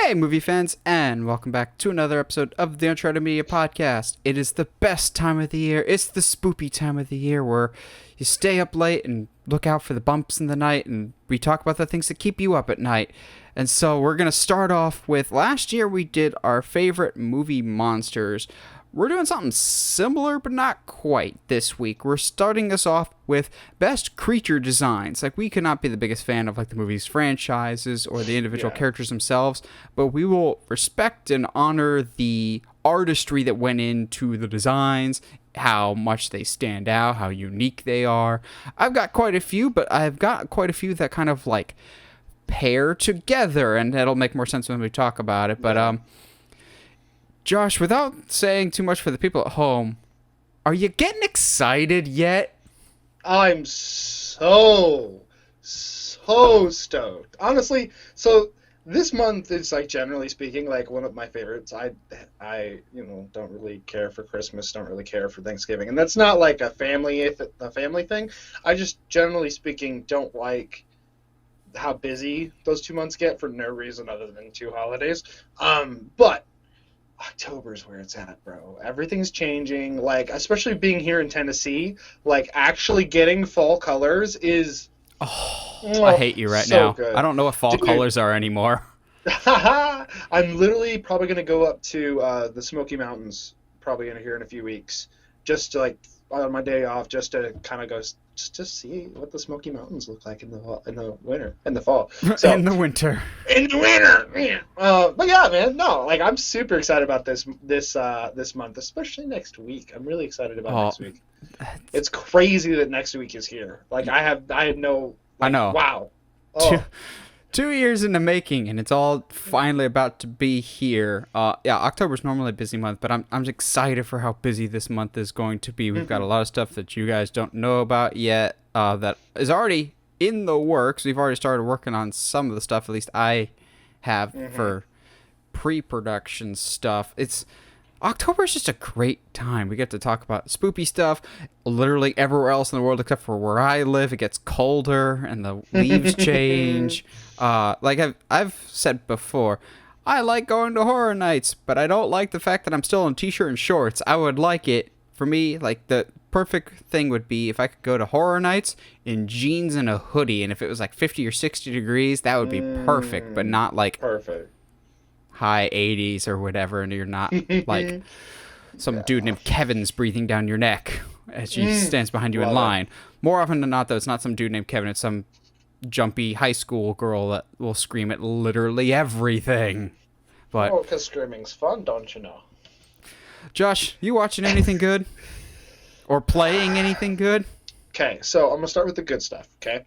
Hey, movie fans, and welcome back to another episode of the Uncharted Media Podcast. It is the best time of the year. It's the spoopy time of the year where you stay up late and look out for the bumps in the night, and we talk about the things that keep you up at night. And so we're going to start off with last year we did our favorite movie monsters. We're doing something similar, but not quite this week. We're starting us off with best creature designs. Like, we could not be the biggest fan of, like, the movie's franchises or the individual characters themselves, but we will respect and honor the artistry that went into the designs, how much they stand out, how unique they are. I've got quite a few, but I've got quite a few that kind of, like, pair together, and that'll make more sense when we talk about it. But, Josh, without saying too much for the people at home, are you getting excited yet? I'm so stoked. Honestly, so this month is, like, generally speaking, like, one of my favorites. I don't really care for Christmas, don't really care for Thanksgiving. And that's not like a family thing. I just, generally speaking, don't like how busy those 2 months get for no reason other than two holidays. But October's where it's at, bro. Everything's changing. Like, especially being here in Tennessee, like, actually getting fall colors is... I hate you right now. Good. I don't know what fall colors are anymore. I'm literally probably going to go up to the Smoky Mountains probably here in a few weeks, just to, like, on my day off, just to kind of go just see what the Smoky Mountains look like in the fall. So, in the winter, man. But yeah, man, no, like, I'm super excited about this month, especially next week. I'm really excited about next week. It's crazy that next week is here. Like, I had no. Like, I know. Wow. 2 years in the making, and it's all finally about to be here. October's normally a busy month, but I'm excited for how busy this month is going to be. We've got a lot of stuff that you guys don't know about yet that is already in the works. We've already started working on some of the stuff, at least I have, for pre-production stuff. October is just a great time. We get to talk about spoopy stuff literally everywhere else in the world except for where I live. It gets colder and the leaves change. Like I've said before, I like going to horror nights, but I don't like the fact that I'm still in t-shirt and shorts. I would like it, for me, like, the perfect thing would be if I could go to horror nights in jeans and a hoodie, and if it was like 50 or 60 degrees, that would be perfect, but not like... Perfect. High 80s or whatever, and you're not like some dude named Kevin's breathing down your neck as he stands behind you in line. More often than not, though, it's not some dude named Kevin. It's some jumpy high school girl that will scream at literally everything. But because screaming's fun, don't you know? Josh, you watching anything good? Or playing anything good? Okay, so I'm going to start with the good stuff, okay?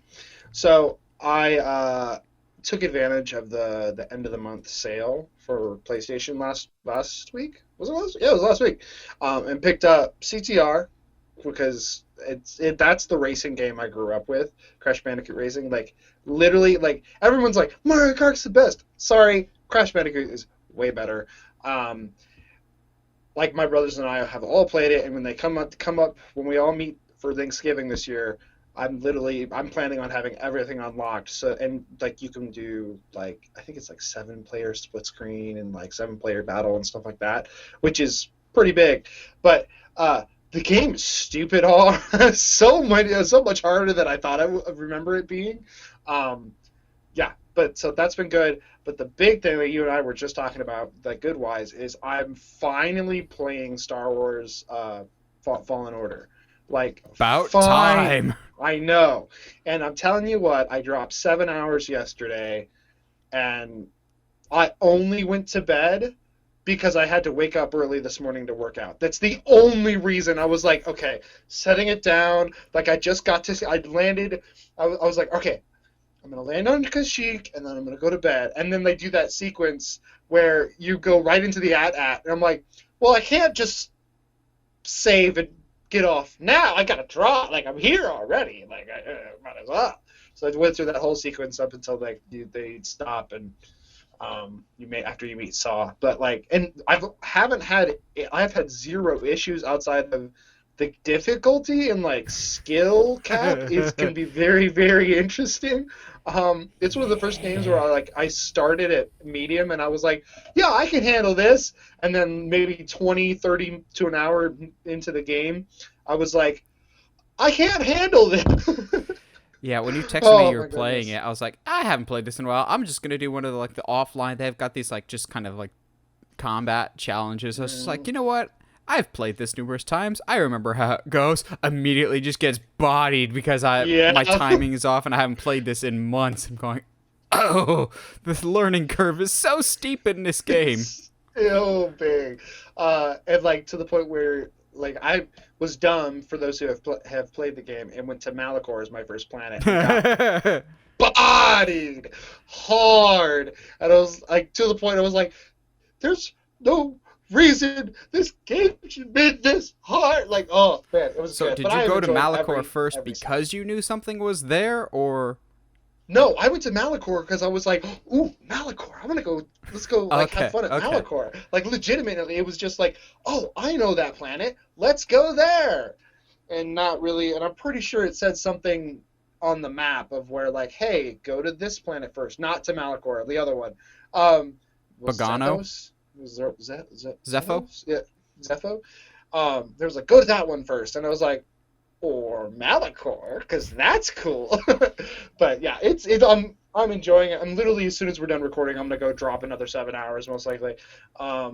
So I took advantage of the end of the month sale for PlayStation last week. Was it last? Yeah, it was last week. And picked up CTR because that's the racing game I grew up with, Crash Bandicoot Racing. Like, literally, like, everyone's like, Mario Kart's the best. Sorry, Crash Bandicoot is way better. Like, my brothers and I have all played it, and when they come up when we all meet for Thanksgiving this year, I'm planning on having everything unlocked. So, and, like, you can do, like, I think it's like 7-player split screen and, like, 7-player battle and stuff like that, which is pretty big. But the game is stupid hard, so much harder than I thought I would remember it being. But so that's been good. But the big thing that you and I were just talking about, like, good-wise, is I'm finally playing Star Wars Fallen Order. Like, about time. I know. And I'm telling you what, I dropped 7 hours yesterday, and I only went to bed because I had to wake up early this morning to work out. That's the only reason. I was like, okay, setting it down. Like, I just got to... I landed... I was like, okay, I'm going to land on Kashyyyk, and then I'm going to go to bed. And then they do that sequence where you go right into the AT-AT. And I'm like, well, I can't just save and get off now. I got to draw. Like, I'm here already. Like, I might as well. So I went through that whole sequence up until, like, they stop and after you meet Saw. But, like, and I've had 0 issues outside of the difficulty and like skill cap is can be very, very interesting. It's one of the first games where I started at medium and I was like, yeah, I can handle this. And then maybe 20, 30 to an hour into the game, I was like, I can't handle this. Yeah, when you texted me Oh you were my playing goodness. it, I was like, I haven't played this in a while. I'm just gonna do one of the like the offline. They've got these like just kind of like combat challenges. I was just like, Mm, you know what? I've played this numerous times. I remember how it goes. Immediately just gets bodied because I yeah. my timing is off and I haven't played this in months. I'm going, oh, this learning curve is so steep in this game. It's so big. And like to the point where like I was dumb for those who have played the game and went to Malachor as my first planet and got bodied hard. And I was like to the point I was like, there's no reason this game should be this hard. Like, oh man, it was So good. did But you I have go to enjoyed Malachor first every second. because you knew something was there, or No, I went to Malachor because I was like, ooh, Malachor. I want to go. Let's go like have okay, fun at okay. Malachor. Like legitimately, it was just like, oh, I know that planet. Let's go there. And not really. And I'm pretty sure it said something on the map of where like, hey, go to this planet first, not to Malachor, the other one. Was Pagano, Zethos? Was there Zepho. Zethos? Yeah, Zepho. There was like, go to that one first, and I was like, or Malachor, because that's cool. But yeah, I'm enjoying it. I'm literally as soon as we're done recording, I'm gonna go drop another 7 hours most likely. But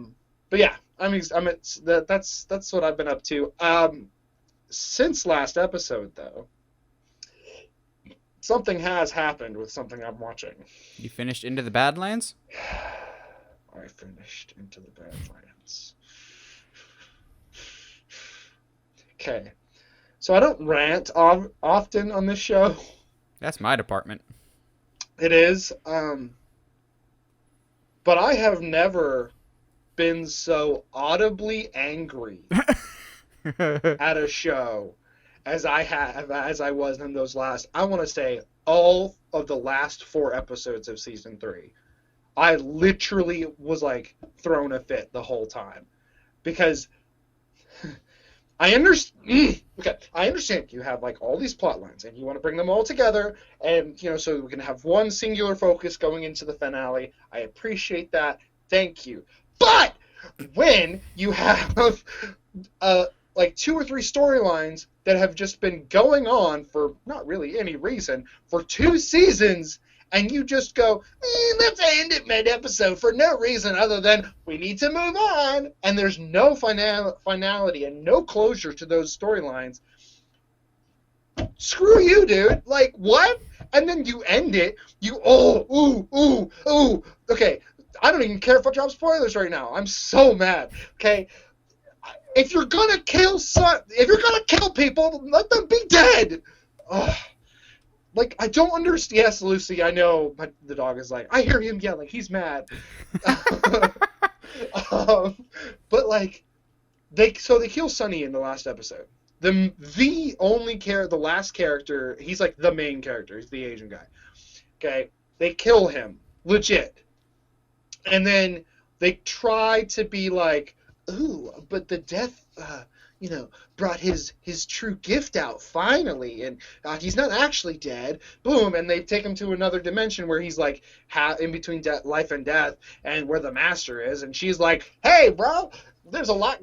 yeah, that's what I've been up to. Since last episode though, something has happened with something I'm watching. You finished Into the Badlands? I finished Into the Badlands. Okay, so I don't rant often on this show. That's my department. It is, but I have never been so audibly angry at a show as I was in those last. I want to say all of the last 4 episodes of season 3. I literally was like throwing a fit the whole time because I understand. Okay, I understand you have like all these plot lines and you want to bring them all together, and so we can have one singular focus going into the finale. I appreciate that. Thank you. But when you have like 2 or 3 storylines that have just been going on for not really any reason for 2 seasons, and you just go, let's end it mid-episode for no reason other than we need to move on, and there's no finality and no closure to those storylines. Screw you, dude. Like, what? And then you end it. Okay, I don't even care if I drop spoilers right now. I'm so mad. Okay, if you're gonna kill people, let them be dead. Ugh. Like, I don't understand. Yes, Lucy, I know. The dog is like, I hear him yelling. He's mad. But like, they kill Sonny in the last episode. The last character. He's like the main character. He's the Asian guy. Okay, they kill him, legit, and then they try to be like, ooh, but the death, brought his true gift out finally, and he's not actually dead. Boom, and they take him to another dimension where he's like in between life and death, and where the master is, and she's like, "Hey, bro, there's a lot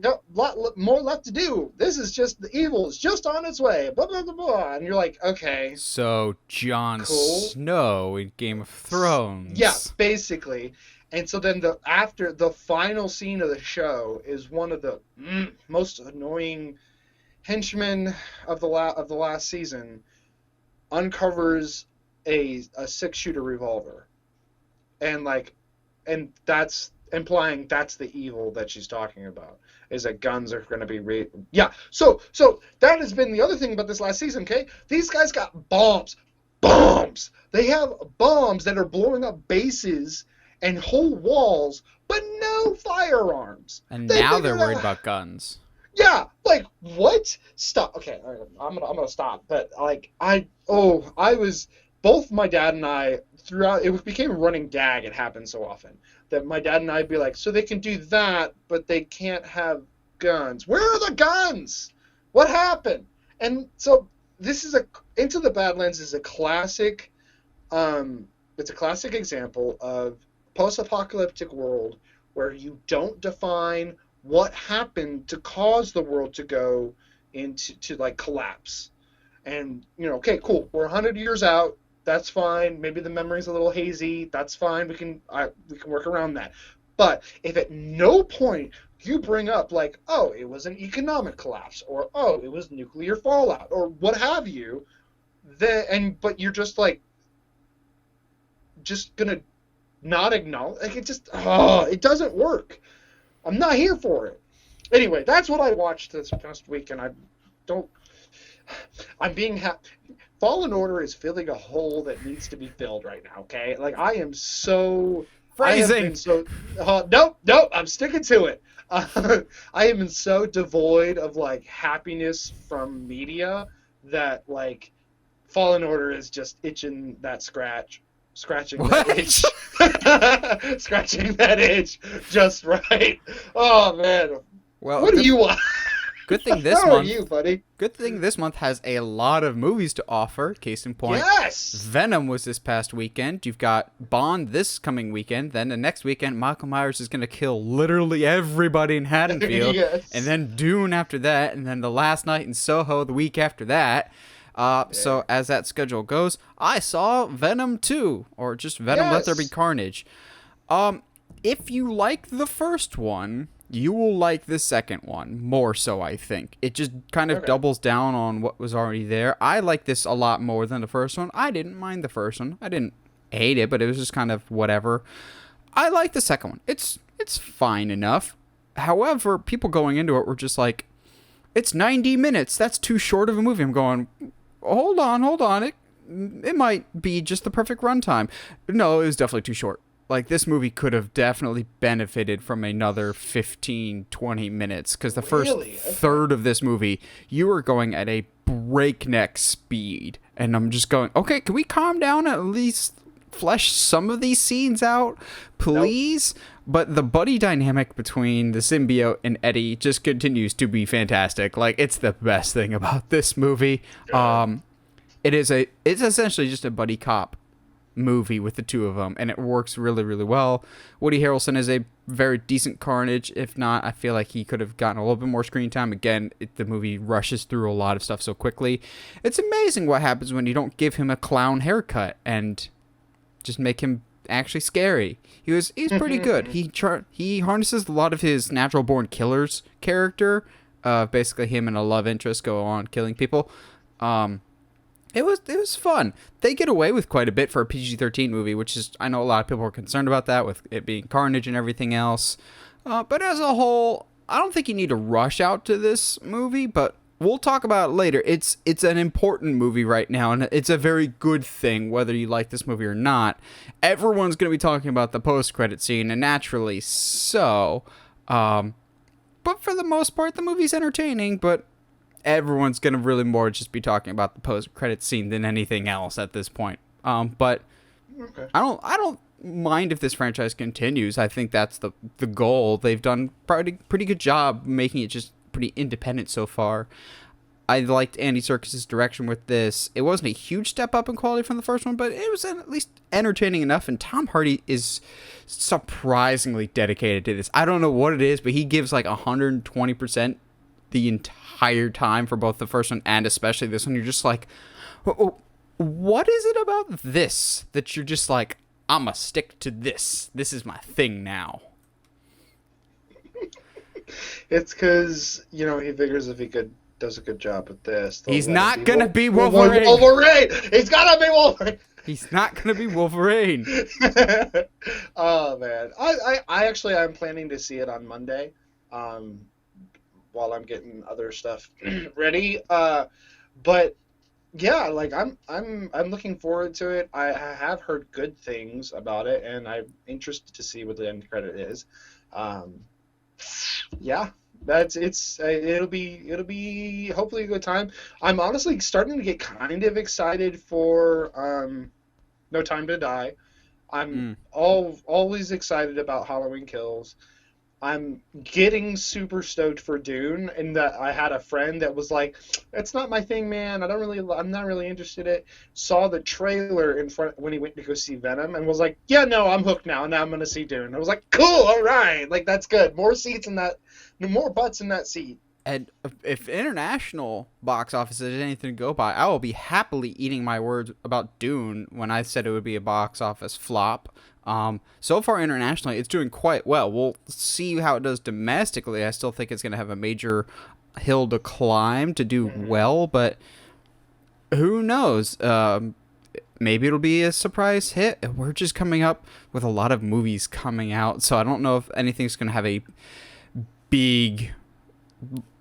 more left to do. This is just the evil is just on its way." Blah blah blah blah, and you're like, okay, So Jon cool. Snow in Game of Thrones. Yeah, basically. And so then after the final scene of the show is one of the most annoying henchmen of the last season uncovers a 6-shooter revolver, and that's implying that's the evil that she's talking about, is that guns are going to be yeah. So that has been the other thing about this last season. Okay, these guys got bombs. They have bombs that are blowing up bases and whole walls, but no firearms. And They now they're figured worried out. about guns. Yeah, like what? Stop. Okay, all right, I'm gonna stop. But like I was both my dad and I throughout it became a running gag. It happened so often that my dad and I'd be like, so they can do that, but they can't have guns. Where are the guns? What happened? And so this is a Into the Badlands is a classic. It's a classic example of post-apocalyptic world where you don't define what happened to cause the world to go into like collapse. And okay, cool. We're 100 years out. That's fine. Maybe the memory's a little hazy. That's fine. We can work around that. But if at no point you bring up like, oh, it was an economic collapse, or oh, it was nuclear fallout, or what have you, but you're just gonna not acknowledge, like, it doesn't work. I'm not here for it. Anyway, that's what I watched this past week, and don't. I'm being Fallen Order is filling a hole that needs to be filled right now. Okay, like I am so. I have Phrasing. been so. Nope. I'm sticking to it. I have been so devoid of like happiness from media that like Fallen Order is just itching that scratching that What? itch, scratching that itch just right. Oh man, Well, what do you want? good thing this How are month. you, buddy? Good thing this month has a lot of movies to offer. Case in point, Yes. Venom was this past weekend. You've got Bond this coming weekend. Then the next weekend, Michael Myers is going to kill literally everybody in Haddonfield. Yes. And then Dune after that. And then The Last Night in Soho the week after that. So as that schedule goes, I saw Venom 2. Or just Venom Let There Be Yes. Carnage. If you like the first one, you will like the second one more so, I think. It just kind of Okay. doubles down on what was already there. I like this a lot more than the first one. I didn't mind the first one. I didn't hate it, but it was just kind of whatever. I like the second one. It's fine enough. However, people going into it were just like, it's 90 minutes. That's too short of a movie. I'm going, hold on. It might be just the perfect runtime. No, it was definitely too short. Like, this movie could have definitely benefited from another 15, 20 minutes. Because the first Really? Okay. third of this movie, you were going at a breakneck speed. And I'm just going, okay, can we calm down and at least flesh some of these scenes out, please? But the buddy dynamic between the symbiote and Eddie just continues to be fantastic. Like, it's the best thing about this movie. It's essentially just a buddy cop movie with the two of them, and it works really, really well. Woody Harrelson is a very decent Carnage. If not, I feel like he could have gotten a little bit more screen time. Again, the movie rushes through a lot of stuff so quickly. It's amazing what happens when you don't give him a clown haircut and just make him actually scary. He's pretty good. He harnesses a lot of his natural born killer's character. Basically him and a love interest go on killing people. It was fun. They get away with quite a bit for a PG-13 movie, which is, I know a lot of people are concerned about that with it being Carnage and everything else. But as a whole, I don't think you need to rush out to this movie, but we'll talk about it later. It's an important movie right now, and it's a very good thing, whether you like this movie or not. Everyone's going to be talking about the post-credit scene, and naturally so. But for the most part, the movie's entertaining, but everyone's going to really more just be talking about the post-credit scene than anything else at this point. But Okay. I don't mind if this franchise continues. I think that's the goal. They've done pretty good job making it just pretty independent so far. I liked Andy Serkis's direction with this. It wasn't a huge step up in quality from the first one, but it was at least entertaining enough, and Tom Hardy is surprisingly dedicated to this. I don't know what it is, but he gives like 120% the entire time for both the first one and especially this one. You're just like, what is it about this that you're just like, I'm gonna stick to this. This is my thing now. It's because he figures if he does a good job with this, He's not gonna be Wolverine. Wolverine. He's gotta be Wolverine. He's not gonna be Wolverine. Oh man, I'm planning to see it on Monday, while I'm getting other stuff ready. But yeah, like I'm looking forward to it. I have heard good things about it, and I'm interested to see what the end credit is. Yeah, it'll be hopefully a good time. I'm honestly starting to get kind of excited for No Time to Die. I'm always excited about Halloween Kills. I'm getting super stoked for Dune, and that I had a friend that was like, "It's not my thing, man. I'm not really interested in it." Saw the trailer in front when he went to go see Venom, and was like, "Yeah, no, I'm hooked now. Now I'm gonna see Dune." I was like, "Cool, all right, like that's good. More seats in that, no more butts in that seat." And if international box office is anything to go by, I will be happily eating my words about Dune when I said it would be a box office flop. So far internationally, it's doing quite well. We'll see how it does domestically. I still think it's going to have a major hill to climb to do Hmm. well, but who knows? Maybe it'll be a surprise hit. We're just coming up with a lot of movies coming out, so I don't know if anything's going to have a big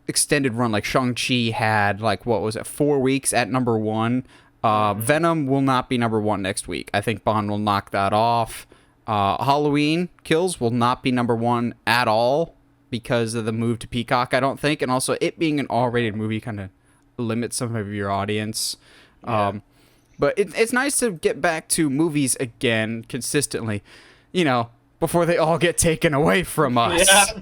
extended run like Shang-Chi had, like, what was it, 4 weeks at number 1. Hmm. Venom will not be number 1 next week. I think Bond will knock that off. Halloween Kills will not be number 1 at all because of the move to Peacock, I don't think. And also, it being an R-rated movie kind of limits some of your audience. Yeah. But it's nice to get back to movies again consistently, you know, before they all get taken away from Yeah. us.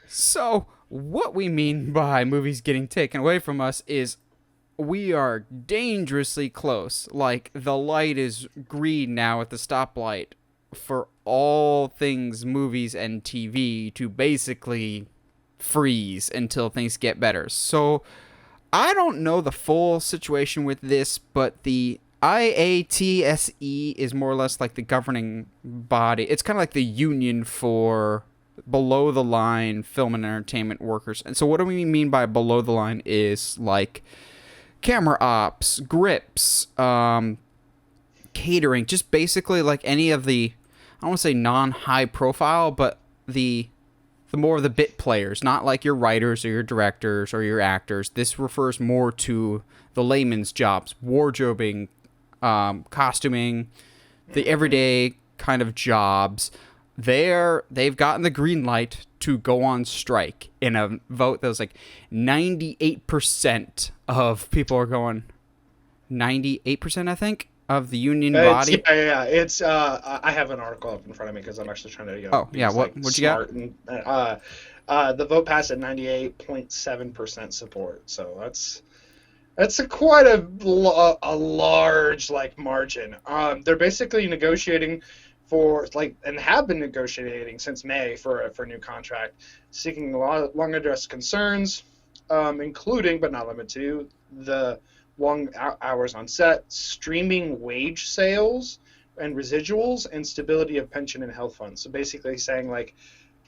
So, what we mean by movies getting taken away from us is we are dangerously close. Like, the light is green now at the stoplight for all things movies and TV to basically freeze until things get better. So, I don't know the full situation with this, but the IATSE is more or less like the governing body. It's kind of like the union for below the line film and entertainment workers. And so, what do we mean by below the line is like camera ops, grips, catering, just basically like any of the, I don't want to say non high profile, but the more of the bit players, not like your writers or your directors or your actors. This refers more to the layman's jobs, wardrobing, costuming, the Hmm. everyday kind of jobs. They've gotten the green light to go on strike in a vote that was like 98% of people are going. 98%, I think, of the union It's yeah, body. yeah, yeah. It's I have an article up in front of me because I'm actually trying to Oh be yeah, as like what you got? smart and the vote passed at 98.7% support. So that's a quite a large like margin. They're basically negotiating for like and have been negotiating since May for a new contract, seeking long addressed concerns, including but not limited to the long hours on set, streaming wage sales and residuals, and stability of pension and health funds. So basically saying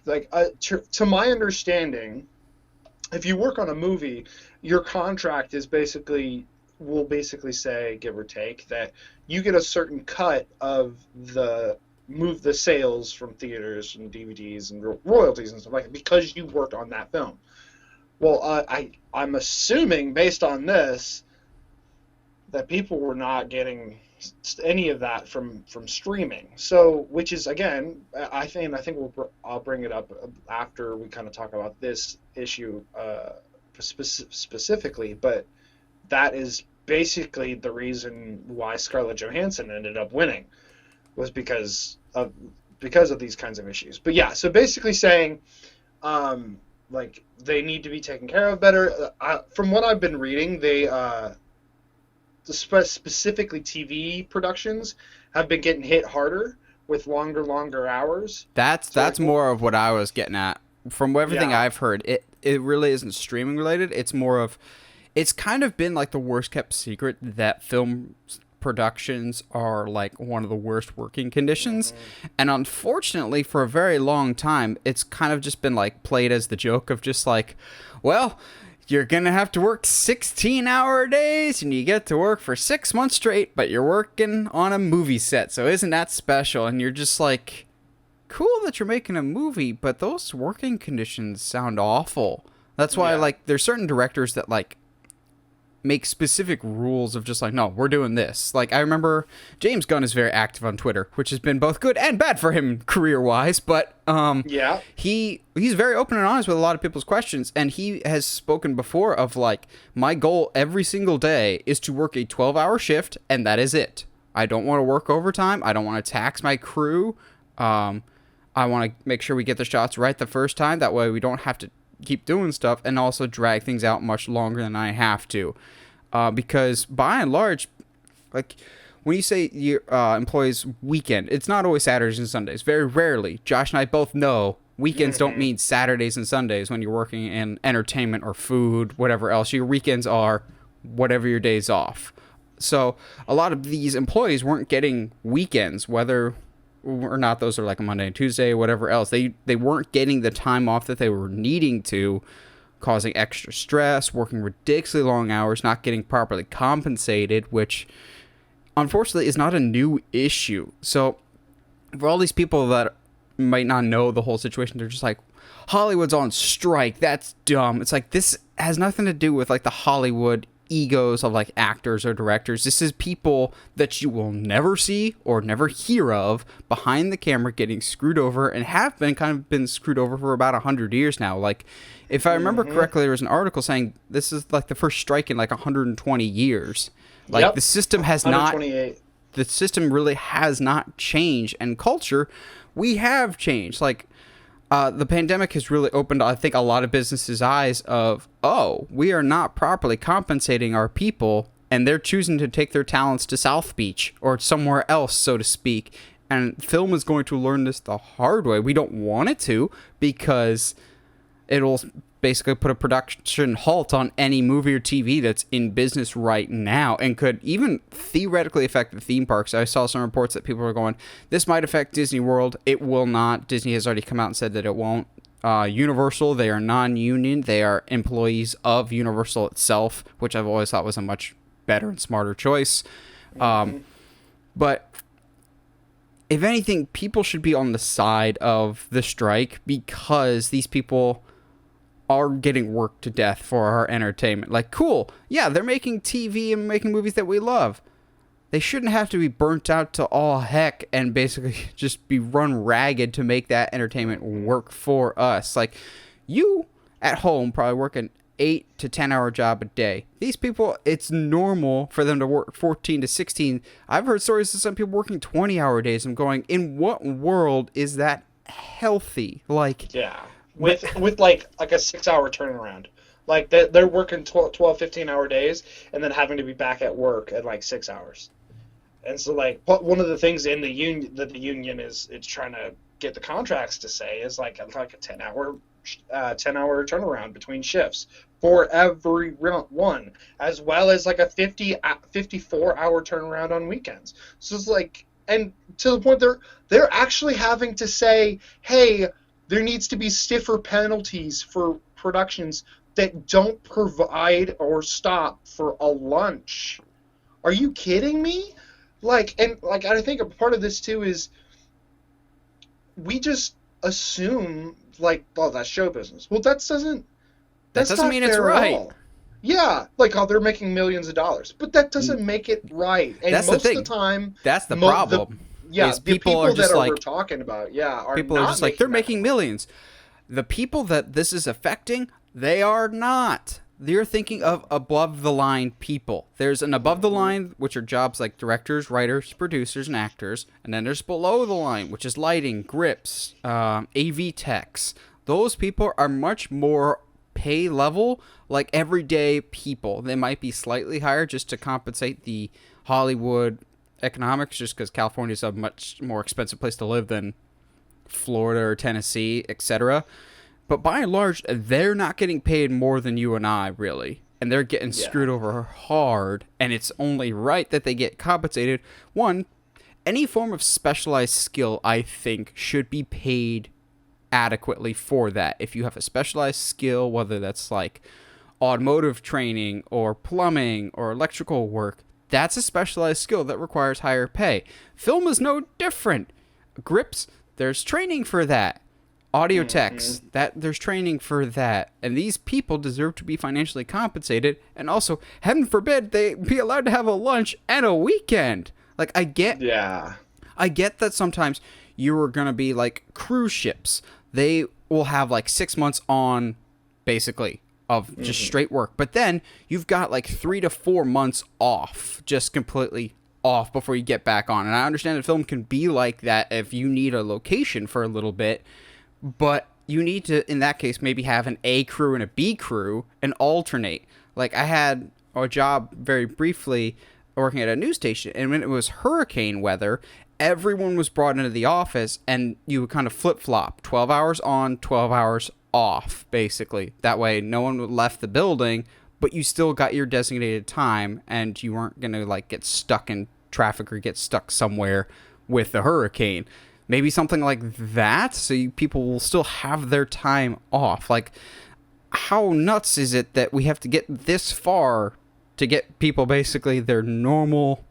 to my understanding, if you work on a movie, your contract is basically will basically say, give or take, that you get a certain cut of the sales from theaters and DVDs and royalties and stuff like that because you worked on that film. Well, I'm assuming based on this that people were not getting any of that from streaming. So, which is again, I think I'll bring it up after we kind of talk about this issue specifically, but that is basically the reason why Scarlett Johansson ended up winning was because of these kinds of issues. But yeah, so basically saying like they need to be taken care of better. From what I've been reading, specifically TV productions have been getting hit harder with longer hours. So That's more of what I was getting at. From everything yeah. I've heard, it really isn't streaming related. It's more of, it's kind of been like the worst kept secret that film productions are like one of the worst working conditions. Hmm. And unfortunately, for a very long time, it's kind of just been like played as the joke of just like, well, you're gonna have to work 16-hour days and you get to work for 6 months straight, but you're working on a movie set, so isn't that special? And you're just like, cool that you're making a movie, but those working conditions sound awful. That's why, Yeah. like, there's certain directors that like make specific rules of just like, no, we're doing this. Like, I remember James Gunn is very active on Twitter, which has been both good and bad for him career wise, but Yeah. he's very open and honest with a lot of people's questions, and he has spoken before of like, my goal every single day is to work a 12-hour shift, and that is it. I don't want to work overtime. I don't want to tax my crew. I want to make sure we get the shots right the first time. That way we don't have to keep doing stuff and also drag things out much longer than I have to. Because by and large, like when you say your employees weekend, it's not always Saturdays and Sundays. Very rarely. Josh and I both know weekends don't mean Saturdays and Sundays when you're working in entertainment or food, whatever else. Your weekends are whatever your days off. So a lot of these employees weren't getting weekends, whether or not those are like a Monday and Tuesday, whatever else. They weren't getting the time off that they were needing to, causing extra stress, working ridiculously long hours, not getting properly compensated, which unfortunately is not a new issue. So for all these people that might not know the whole situation, they're just like, Hollywood's on strike, that's dumb. It's like, this has nothing to do with like the Hollywood egos of like actors or directors. This is people that you will never see or never hear of behind the camera getting screwed over, and have been screwed over for about 100 years now. Like, if I remember correctly, there was an article saying this is like the first strike in like 120 years. Like, the system has not, the system really has not changed, and culture, we have changed. Like, the pandemic has really opened, I think, a lot of businesses' eyes of, oh, we are not properly compensating our people, and they're choosing to take their talents to South Beach or somewhere else, so to speak. And film is going to learn this the hard way. We don't want it to, because it'll basically put a production halt on any movie or TV that's in business right now, and could even theoretically affect the theme parks. I saw some reports that people were going, this might affect Disney World. It will not. Disney has already come out and said that it won't. Universal, they are non-union. They are employees of Universal itself, which I've always thought was a much better and smarter choice. But if anything, people should be on the side of the strike, because these people are getting worked to death for our entertainment. Like, cool, yeah, they're making TV and making movies that we love. They shouldn't have to be burnt out to all heck and basically just be run ragged to make that entertainment work for us. Like, you at home probably work an 8 to 10 hour job a day. These people, it's normal for them to work 14 to 16. I've heard stories of some people working 20-hour days. I'm going, in what world is that healthy? Like, yeah. With like a 6-hour turnaround. Like, they're working 12, 15-hour days and then having to be back at work at like 6 hours. And so, like, one of the things in the union that the union is trying to get the contracts to say is like a 10-hour turnaround between shifts for every one, as well as like a 54-hour turnaround on weekends. So it's like, and to the point they're actually having to say, hey, there needs to be stiffer penalties for productions that don't provide or stop for a lunch. Are you kidding me? Like, and like, I think a part of this too is we just assume like, oh, that's show business. Well, that doesn't mean it's right. Yeah, like, oh, they're making millions of dollars, but that doesn't make it right. And that's most the thing. Of the time, that's the problem. The people are just like, we're talking about, are people are just like, they're making millions. The people that this is affecting, they are not. They're thinking of above the line people. There's an above the line, which are jobs like directors, writers, producers, and actors, and then there's below the line, which is lighting, grips, AV techs. Those people are much more pay level, like everyday people. They might be slightly higher just to compensate the Hollywood economics, just because California is a much more expensive place to live than Florida or Tennessee, etc. But by and large, they're not getting paid more than you and I, really. And they're getting screwed over hard, and it's only right that they get compensated. One, any form of specialized skill, I think, should be paid adequately for that. If you have a specialized skill, whether that's like automotive training or plumbing or electrical work, that's a specialized skill that requires higher pay. Film is no different. Grips, there's training for that. Audio techs, that there's training for that. And these people deserve to be financially compensated, and also, heaven forbid, they be allowed to have a lunch and a weekend. Like, I get that sometimes you are going to be like cruise ships. They will have like 6 months on, basically, of just straight work. But then you've got like 3 to 4 months off, just completely off before you get back on. And I understand that film can be like that if you need a location for a little bit, but you need to, in that case, maybe have an A crew and a B crew and alternate. Like, I had a job very briefly working at a news station, and when it was hurricane weather, everyone was brought into the office, and you would kind of flip-flop, 12 hours on, 12 hours off, basically. That way, no one left the building, but you still got your designated time, and you weren't going to, like, get stuck in traffic or get stuck somewhere with the hurricane. Maybe something like that, so people will still have their time off. Like, how nuts is it that we have to get this far to get people basically their normal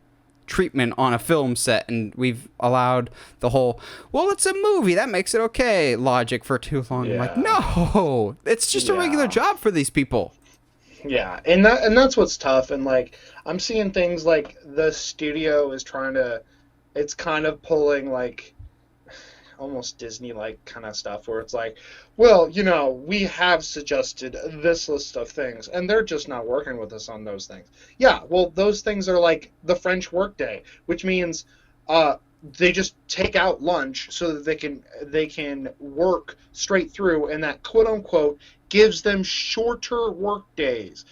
treatment on a film set, and we've allowed the whole, well, it's a movie, that makes it okay logic for too long. Yeah. I'm like, no, it's just a regular job for these people. Yeah, and that's what's tough. And like, I'm seeing things like the studio is trying to, it's kind of pulling like almost Disney-like kind of stuff where it's like, well, we have suggested this list of things, and they're just not working with us on those things. Yeah, well, those things are like the French workday, which means they just take out lunch so that they can work straight through, and that quote unquote gives them shorter work days.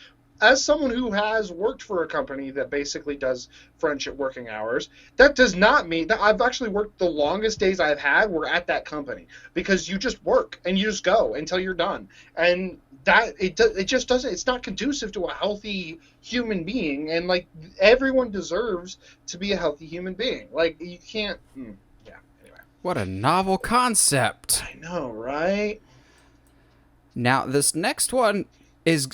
As someone who has worked for a company that basically does French at working hours, that does not mean that I've actually worked the longest days I've had were at that company, because you just work and you just go until you're done. And that it just doesn't, it's not conducive to a healthy human being. And like, everyone deserves to be a healthy human being. Like, you can't, yeah, anyway. What a novel concept. I know, right? Now, this next one is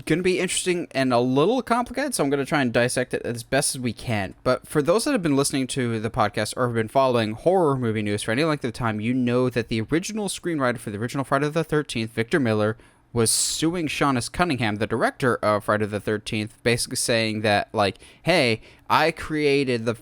going to be interesting and a little complicated, so I'm going to try and dissect it as best as we can. But for those that have been listening to the podcast or have been following horror movie news for any length of time, you know that the original screenwriter for the original Friday the 13th, Victor Miller, was suing Sean S. Cunningham, the director of Friday the 13th, basically saying that, like, hey, I created the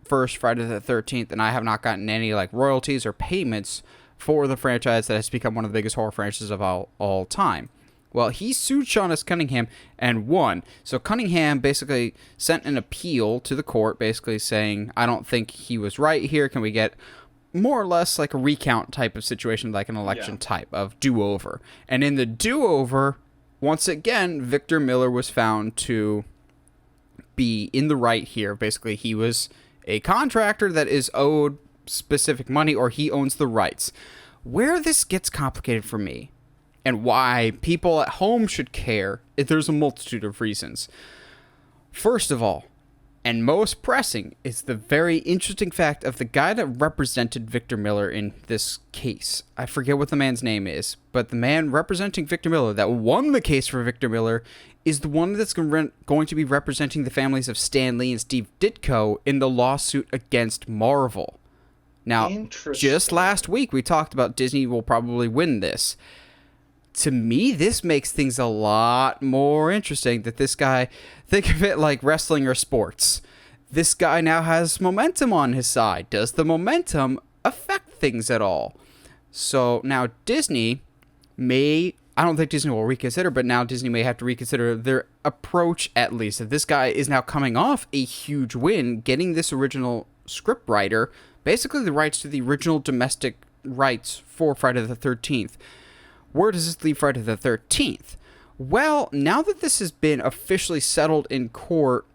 first Friday the 13th, and I have not gotten any, like, royalties or payments for the franchise that has become one of the biggest horror franchises of all time. Well, he sued Sean S. Cunningham and won. So Cunningham basically sent an appeal to the court, basically saying, I don't think he was right here. Can we get more or less like a recount type of situation, like an election type of do-over? And in the do-over, once again, Victor Miller was found to be in the right here. Basically, he was a contractor that is owed specific money, or he owns the rights. Where this gets complicated for me, and why people at home should care, there's a multitude of reasons. First of all, and most pressing, is the very interesting fact of the guy that represented Victor Miller in this case. I forget what the man's name is, but the man representing Victor Miller that won the case for Victor Miller is the one that's going to be representing the families of Stan Lee and Steve Ditko in the lawsuit against Marvel. Now, just last week we talked about Disney will probably win this. To me, this makes things a lot more interesting that this guy, think of it like wrestling or sports. This guy now has momentum on his side. Does the momentum affect things at all? So now Disney may, I don't think Disney will reconsider, but now Disney may have to reconsider their approach at least. If this guy is now coming off a huge win, getting this original script writer, basically the rights to the original domestic rights for Friday the 13th. Where does this leave Friday the 13th? Well, now that this has been officially settled in court,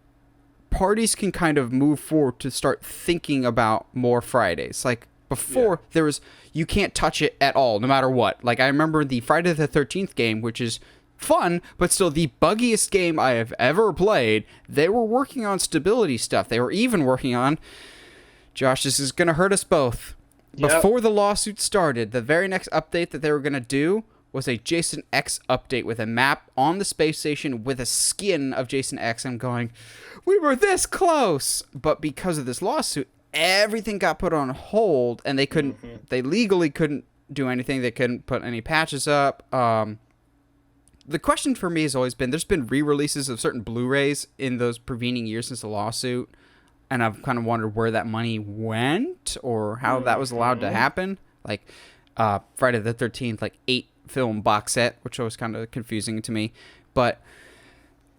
parties can kind of move forward to start thinking about more Fridays. Like, before, there was, you can't touch it at all, no matter what. Like, I remember the Friday the 13th game, which is fun, but still the buggiest game I have ever played. They were working on stability stuff. They were even working on, Josh, this is going to hurt us both. Before the lawsuit started, the very next update that they were going to do was a Jason X update with a map on the space station with a skin of Jason X. I'm going, we were this close! But because of this lawsuit, everything got put on hold, and they couldn't, they legally couldn't do anything. They couldn't put any patches up. The question for me has always been, there's been re-releases of certain Blu-rays in those prevening years since the lawsuit. And I've kind of wondered where that money went or how that was allowed to happen. Like, Friday the 13th, like 8-film box set, which was kind of confusing to me. But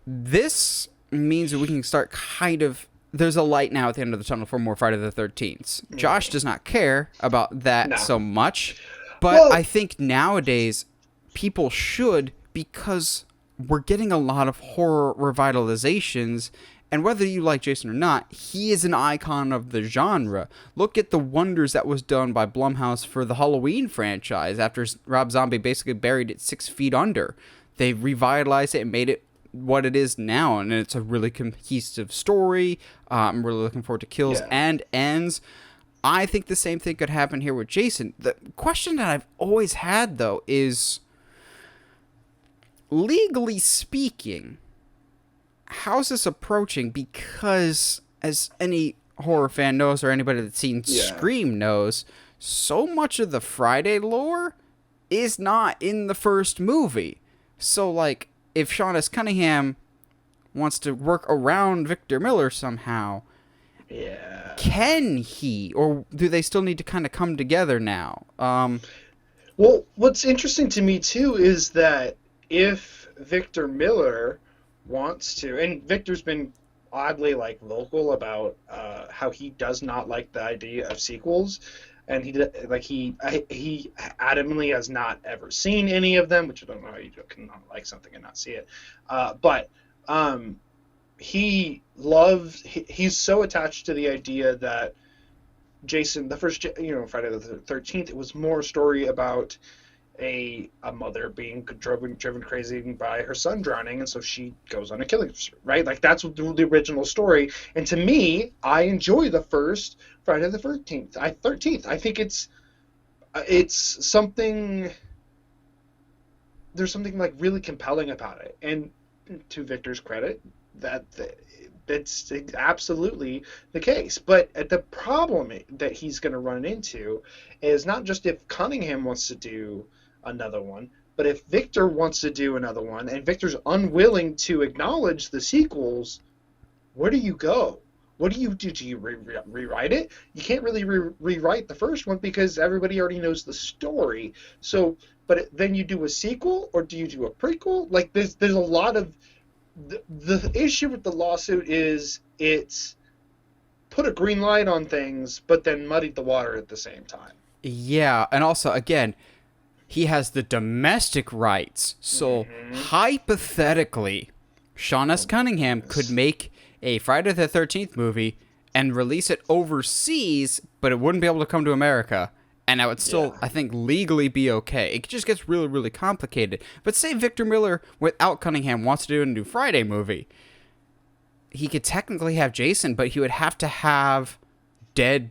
this means that we can start kind of there's a light now at the end of the tunnel for more Friday the 13th. Josh does not care about that No. so much, but Well, I think nowadays people should, because we're getting a lot of horror revitalizations, and whether you like Jason or not, he is an icon of the genre. Look at the wonders that was done by Blumhouse for the Halloween franchise after Rob Zombie basically buried it 6 feet under. They revitalized it and made it what it is now, and it's a really cohesive story. I'm really looking forward to kills yeah. and ends. I think the same thing could happen here with Jason. The question that I've always had, though, is legally speaking, how's this approaching? Because as any horror fan knows, or anybody that's seen Scream knows, so much of the Friday lore is not in the first movie. So, like, if Sean S. Cunningham wants to work around Victor Miller somehow, Yeah. can he? Or do they still need to kind of come together now? Well, what's interesting to me too is that if Victor Miller wants to, and Victor's been oddly like vocal about how he does not like the idea of sequels, and he adamantly has not ever seen any of them, which I don't know how you can not like something and not see it, but he's so attached to the idea that Jason, the first, Friday the 13th, it was more a story about a mother being driven crazy by her son drowning, and so she goes on a killing spree, right? Like, that's what the original story. And to me, I enjoy the first Friday the 13th. I think it's something. There's something like really compelling about it, and to Victor's credit, that's absolutely the case. But the problem that he's going to run into is not just if Cunningham wants to do another one, but if Victor wants to do another one, and Victor's unwilling to acknowledge the sequels, where do you go? What do? Do you rewrite it? You can't really rewrite the first one because everybody already knows the story. So, but then you do a sequel, or do you do a prequel? Like, there's a lot of the issue with the lawsuit is it's put a green light on things, but then muddied the water at the same time. Yeah, and also, again, he has the domestic rights. So, hypothetically, Sean S. Cunningham could make a Friday the 13th movie and release it overseas, but it wouldn't be able to come to America. And that would still, I think, legally be okay. It just gets really, really complicated. But say Victor Miller, without Cunningham, wants to do a new Friday movie. He could technically have Jason, but he would have to have dead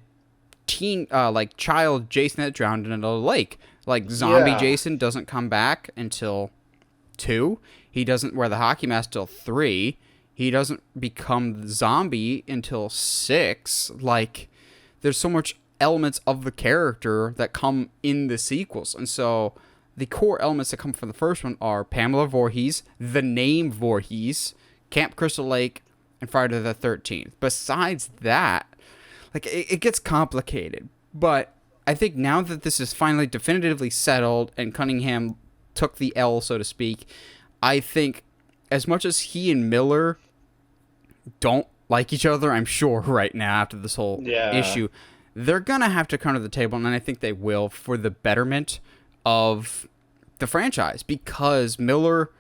child Jason that drowned in a lake. Like, zombie Jason doesn't come back until 2. He doesn't wear the hockey mask till 3. He doesn't become the zombie until 6. Like, there's so much elements of the character that come in the sequels. And so the core elements that come from the first one are Pamela Voorhees, the name Voorhees, Camp Crystal Lake, and Friday the 13th. Besides that, like, it gets complicated. But I think now that this is finally definitively settled and Cunningham took the L, so to speak, I think as much as he and Miller don't like each other, I'm sure, right now after this whole issue, they're going to have to come to the table, and I think they will, for the betterment of the franchise, because Miller,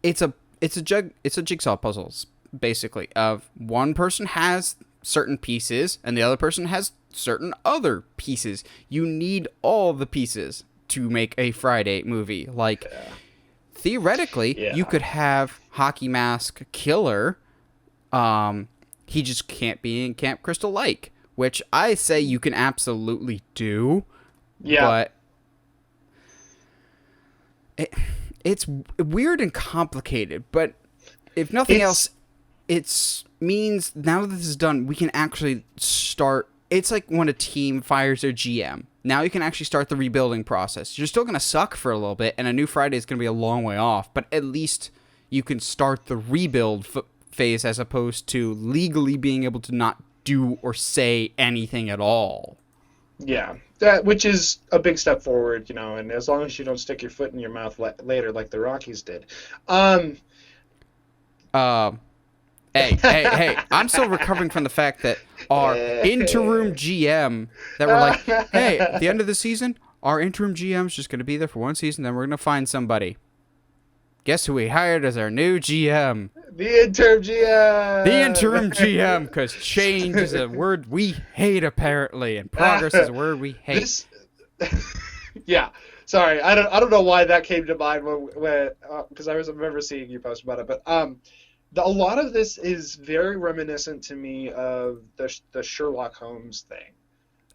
it's a jigsaw puzzle, basically, of one person has certain pieces and the other person has certain other pieces. You need all the pieces to make a Friday movie. Like, theoretically, you could have Hockey Mask Killer. He just can't be in Camp Crystal Lake, which I say you can absolutely do. Yeah. But it's weird and complicated. But if nothing else, it means now that this is done, we can actually start. It's like when a team fires their GM. Now you can actually start the rebuilding process. You're still going to suck for a little bit, and a new Friday is going to be a long way off. But at least you can start the rebuild phase as opposed to legally being able to not do or say anything at all. Yeah, which is a big step forward, and as long as you don't stick your foot in your mouth later like the Rockies did. Hey, I'm still recovering from the fact that our interim GM, that we're like, hey, at the end of the season, our interim GM's just going to be there for one season, then we're going to find somebody. Guess who we hired as our new GM? The interim GM. The interim GM, because change is a word we hate, apparently, and progress is a word we hate. This, yeah. Sorry, I don't know why that came to mind when because I remember seeing you post about it, but a lot of this is very reminiscent to me of the Sherlock Holmes thing.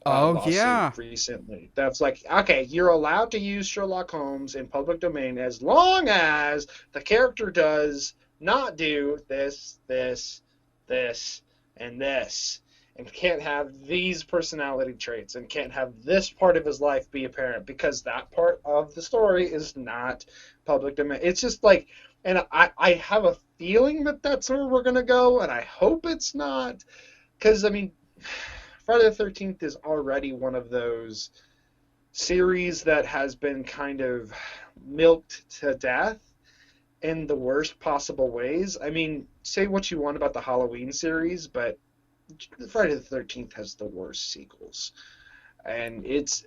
Oh, yeah. Recently, that's like, okay, you're allowed to use Sherlock Holmes in public domain as long as the character does not do this, and this, and can't have these personality traits, and can't have this part of his life be apparent, because that part of the story is not public domain. It's just like, and I have a feeling that that's where we're going to go, and I hope it's not, because, I mean, Friday the 13th is already one of those series that has been kind of milked to death in the worst possible ways. I mean, say what you want about the Halloween series, but Friday the 13th has the worst sequels. And it's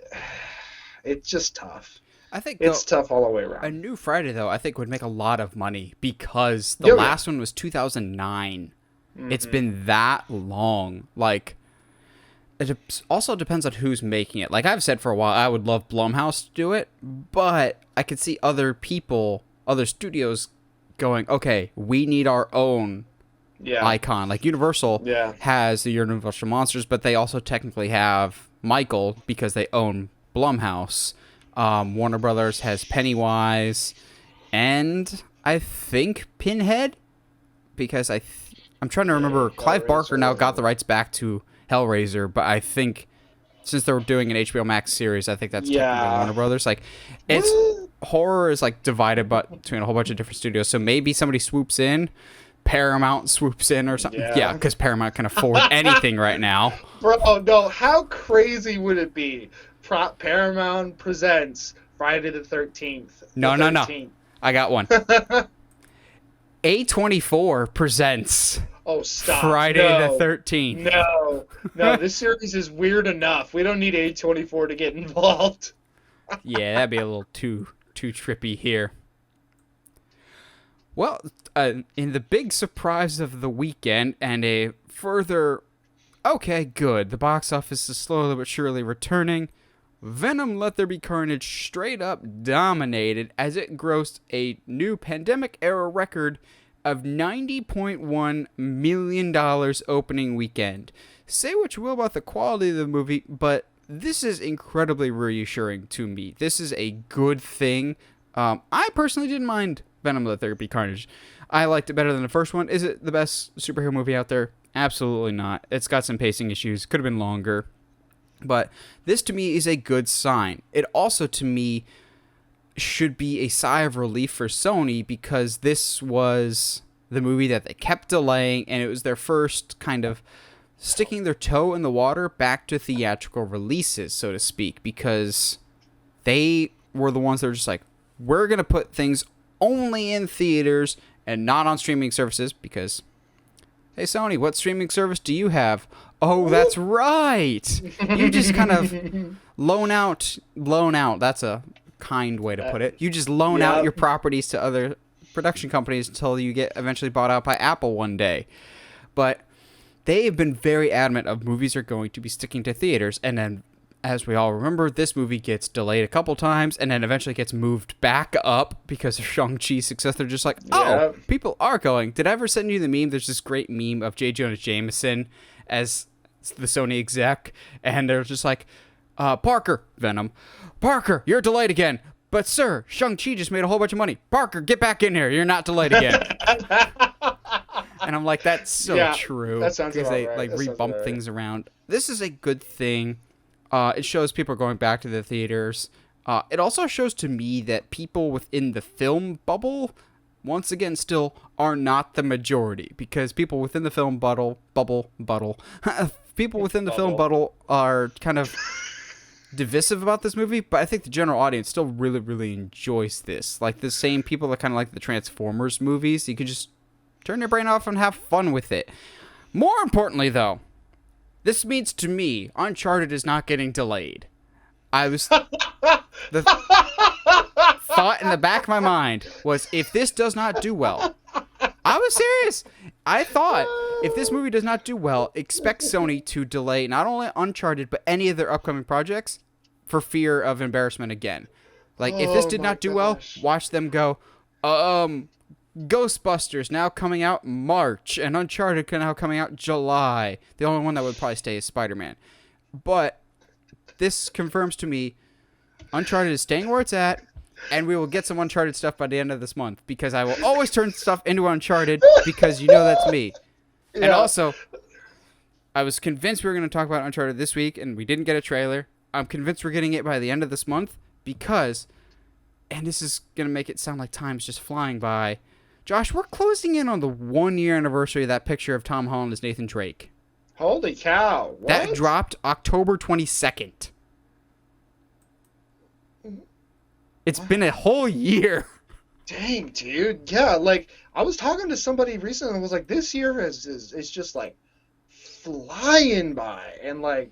just tough. I think it's tough all the way around. A new Friday, though, I think would make a lot of money because the last one was 2009. Mm-hmm. It's been that long. Like, it also depends on who's making it. Like I've said for a while, I would love Blumhouse to do it, but I could see other people, other studios going, okay, we need our own icon. Like Universal has the Universal Monsters, but they also technically have Michael because they own Blumhouse. Warner Brothers has Pennywise, and I think Pinhead, because I'm trying to remember. Clive Barker now got the rights back to Hellraiser, but I think since they're doing an HBO Max series, I think that's technically Warner Brothers. Like, it's horror is like divided between a whole bunch of different studios. So maybe somebody swoops in, Paramount swoops in or something. Yeah, because Paramount can afford anything right now. Bro, no, how crazy would it be? Paramount presents Friday the 13th. No. I got one. A24 presents. Oh, stop. Friday the 13th. No, this series is weird enough. We don't need A24 to get involved. Yeah, that'd be a little too trippy here. Well, in the big surprise of the weekend and a further, okay, good, the box office is slowly but surely returning, Venom Let There Be Carnage straight up dominated as it grossed a new pandemic-era record of $90.1 million opening weekend. Say what you will about the quality of the movie, but this is incredibly reassuring to me. This is a good thing. I personally didn't mind Venom Let There Be Carnage. I liked it better than the first one. Is it the best superhero movie out there? Absolutely not. It's got some pacing issues. Could have been longer. But this, to me, is a good sign. It also, to me, should be a sigh of relief for Sony because this was the movie that they kept delaying, and it was their first kind of sticking their toe in the water back to theatrical releases, so to speak, because they were the ones that were just like, we're going to put things only in theaters and not on streaming services because, hey, Sony, what streaming service do you have? Oh, that's right. You just kind of loan out. That's a kind way to put it. You just loan out your properties to other production companies until you get eventually bought out by Apple one day. But they have been very adamant of movies are going to be sticking to theaters. And then, as we all remember, this movie gets delayed a couple times and then eventually gets moved back up because of Shang-Chi's success. They're just like, oh, people are going. Did I ever send you the meme? There's this great meme of J. Jonah Jameson as the Sony exec, and they're just like, Parker, Venom, Parker, you're delayed again. But sir, Shang-Chi just made a whole bunch of money. Parker, get back in here. You're not delayed again. And I'm like, that's so true. That sounds because they right. like rebump things around. This is a good thing. It shows people are going back to the theaters. It also shows to me that people within the film bubble, once again, still are not the majority, because people within the film bubble, people within the film bubble are kind of divisive about this movie, but I think the general audience still really, really enjoys this. Like the same people that kind of like the Transformers movies, you could just Turn your brain off and have fun with it. More importantly, though, this means to me, Uncharted is not getting delayed. The thought in the back of my mind was, if this does not do well, I was serious. I thought, if this movie does not do well, expect Sony to delay not only Uncharted, but any of their upcoming projects for fear of embarrassment again. Like, if this did not do well, watch them go, Ghostbusters now coming out March, and Uncharted now coming out July. The only one that would probably stay is Spider-Man. But this confirms to me Uncharted is staying where it's at, and we will get some Uncharted stuff by the end of this month, because I will always turn stuff into Uncharted, because you know that's me. Yeah. And also, I was convinced we were going to talk about Uncharted this week, and we didn't get a trailer. I'm convinced we're getting it by the end of this month, because, and this is going to make it sound like time's just flying by, Josh, we're closing in on the 1-year anniversary of that picture of Tom Holland as Nathan Drake. Holy cow. What? That dropped October 22nd. It's been a whole year. Dang, dude. Yeah, like, I was talking to somebody recently and was like, this year is just, like, flying by. And, like,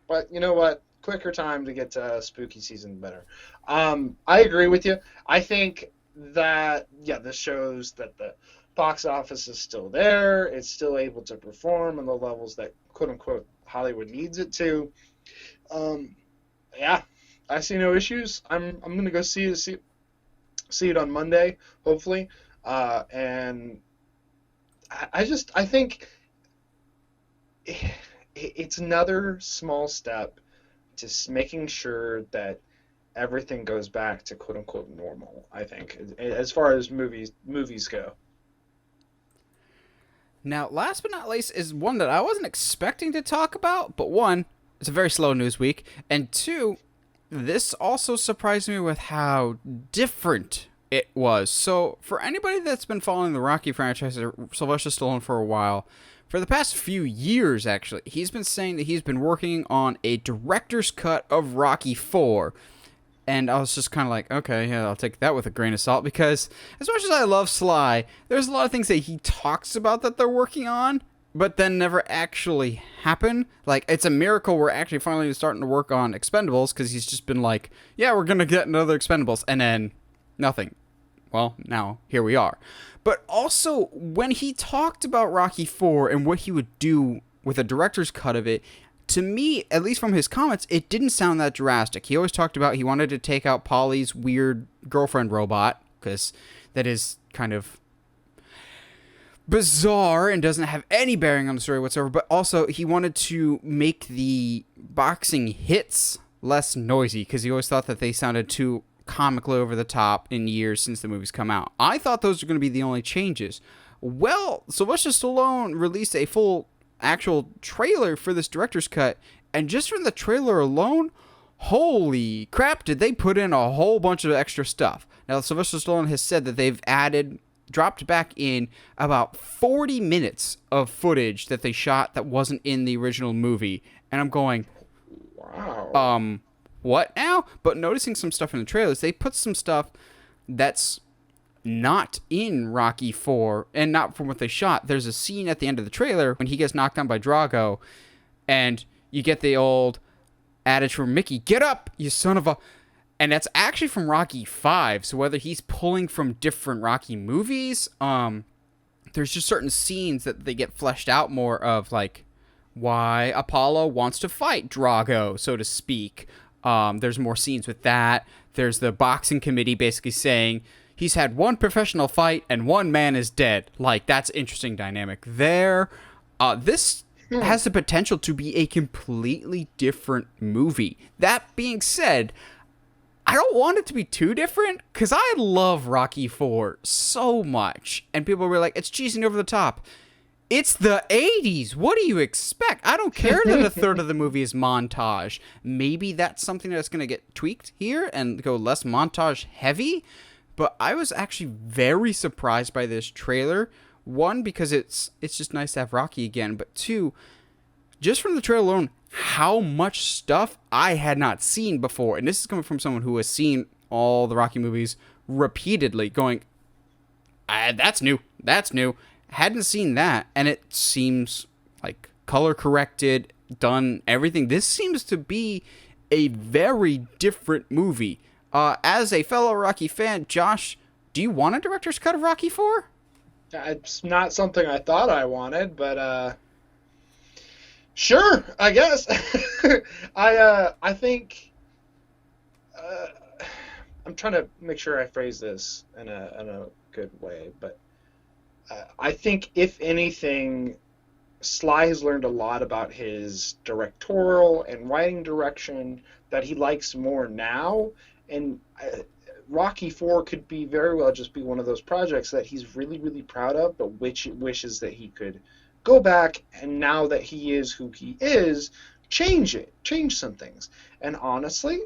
but you know what? Quicker time to get to spooky season, better. I agree with you. I think that, yeah, this shows that the box office is still there. It's still able to perform on the levels that, quote-unquote, Hollywood needs it to. Yeah, I see no issues. I'm going to go see it on Monday, hopefully. And I think it's another small step to making sure that everything goes back to quote-unquote normal, I think, as far as movies go. Now, last but not least is one that I wasn't expecting to talk about, but one, it's a very slow news week, and two, this also surprised me with how different it was. So, for anybody that's been following the Rocky franchise, or Sylvester Stallone for a while, for the past few years, actually, he's been saying that he's been working on a director's cut of Rocky IV. And I was just kind of like, okay, yeah, I'll take that with a grain of salt, because as much as I love Sly, there's a lot of things that he talks about that they're working on, but then never actually happen. Like, it's a miracle we're actually finally starting to work on Expendables, because he's just been like, yeah, we're going to get another Expendables, and then nothing. Well, now, here we are. But also, when he talked about Rocky IV and what he would do with a director's cut of it, to me, at least from his comments, it didn't sound that drastic. He always talked about he wanted to take out Polly's weird girlfriend robot, because that is kind of bizarre and doesn't have any bearing on the story whatsoever. But also, he wanted to make the boxing hits less noisy, because he always thought that they sounded too comically over the top in years since the movies come out. I thought those were going to be the only changes. Well, Sylvester Stallone released a full actual trailer for this director's cut, and just from the trailer alone, holy crap, did they put in a whole bunch of extra stuff. Now, Sylvester Stallone has said that they've dropped back in about 40 minutes of footage that they shot that wasn't in the original movie, and I'm going, wow. What now? But noticing some stuff in the trailers, they put some stuff that's not in Rocky IV, and not from what they shot. There's a scene at the end of the trailer when he gets knocked down by Drago, and you get the old adage from Mickey, "Get up, you son of a..." And that's actually from Rocky V, so whether he's pulling from different Rocky movies, there's just certain scenes that they get fleshed out more of, like, why Apollo wants to fight Drago, so to speak. There's more scenes with that. There's the boxing committee basically saying, he's had one professional fight and one man is dead. Like, that's interesting dynamic there. This has the potential to be a completely different movie. That being said, I don't want it to be too different, because I love Rocky IV so much. And people were like, it's cheesy and over the top. It's the 80s. What do you expect? I don't care that a third of the movie is montage. Maybe that's something that's going to get tweaked here and go less montage heavy. But I was actually very surprised by this trailer. One, because it's just nice to have Rocky again. But two, just from the trailer alone, how much stuff I had not seen before. And this is coming from someone who has seen all the Rocky movies repeatedly, going, that's new. That's new. hadn't seen that, and it seems like color corrected, done everything. This seems to be a very different movie. As a fellow Rocky fan, Josh, do you want a director's cut of Rocky 4? It's not something I thought I wanted, but sure, I guess. I think uh, I'm trying to make sure I phrase this in a good way, but I think if anything, Sly has learned a lot about his directorial and writing direction that he likes more now, and Rocky Four could be very well just be one of those projects that he's really, really proud of, but which wishes that he could go back and now that he is who he is, change some things. And honestly,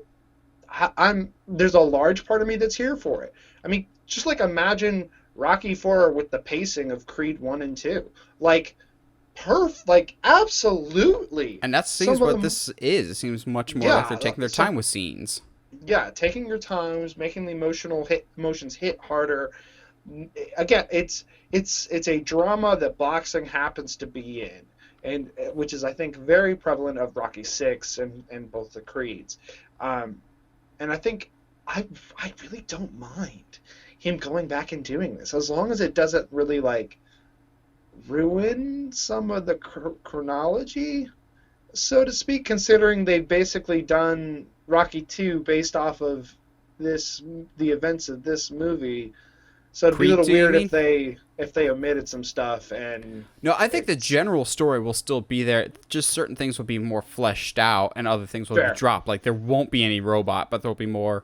I'm there's a large part of me that's here for it. I mean, just like imagine Rocky Four with the pacing of Creed One and Two, like like absolutely. And that seems what this is. It seems much more like they're taking their time with scenes. Yeah, taking your times, making the emotions hit harder. Again, it's a drama that boxing happens to be in, and which is I think very prevalent of Rocky Six and both the Creeds, and I think I really don't mind him going back and doing this as long as it doesn't really like ruin some of the chronology, so to speak, considering they've basically done Rocky 2 based off of the events of this movie. So it'd be a little weird if they omitted some stuff and no, I think the general story will still be there. Just certain things will be more fleshed out and other things will be dropped. Like there won't be any robot, but there'll be more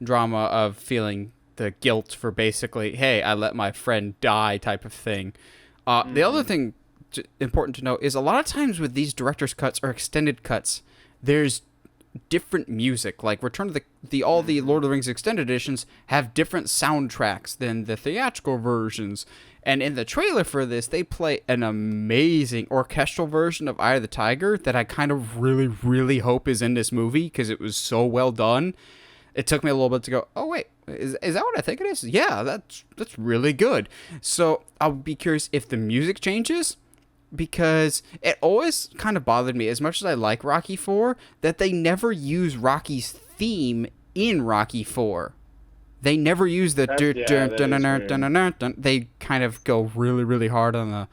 drama of feeling the guilt for basically, hey, I let my friend die type of thing. The other thing important to note is a lot of times with these director's cuts or extended cuts, there's different music. Like Return of all the Lord of the Rings extended editions have different soundtracks than the theatrical versions. And in the trailer for this, they play an amazing orchestral version of Eye of the Tiger that I kind of really, really hope is in this movie because it was so well done. It took me a little bit to go, oh, wait, is that what I think it is? Yeah, that's really good. So I'll be curious if the music changes, because it always kind of bothered me, as much as I like Rocky 4, that they never use Rocky's theme in Rocky 4. They never use the... They kind of go really, really hard on the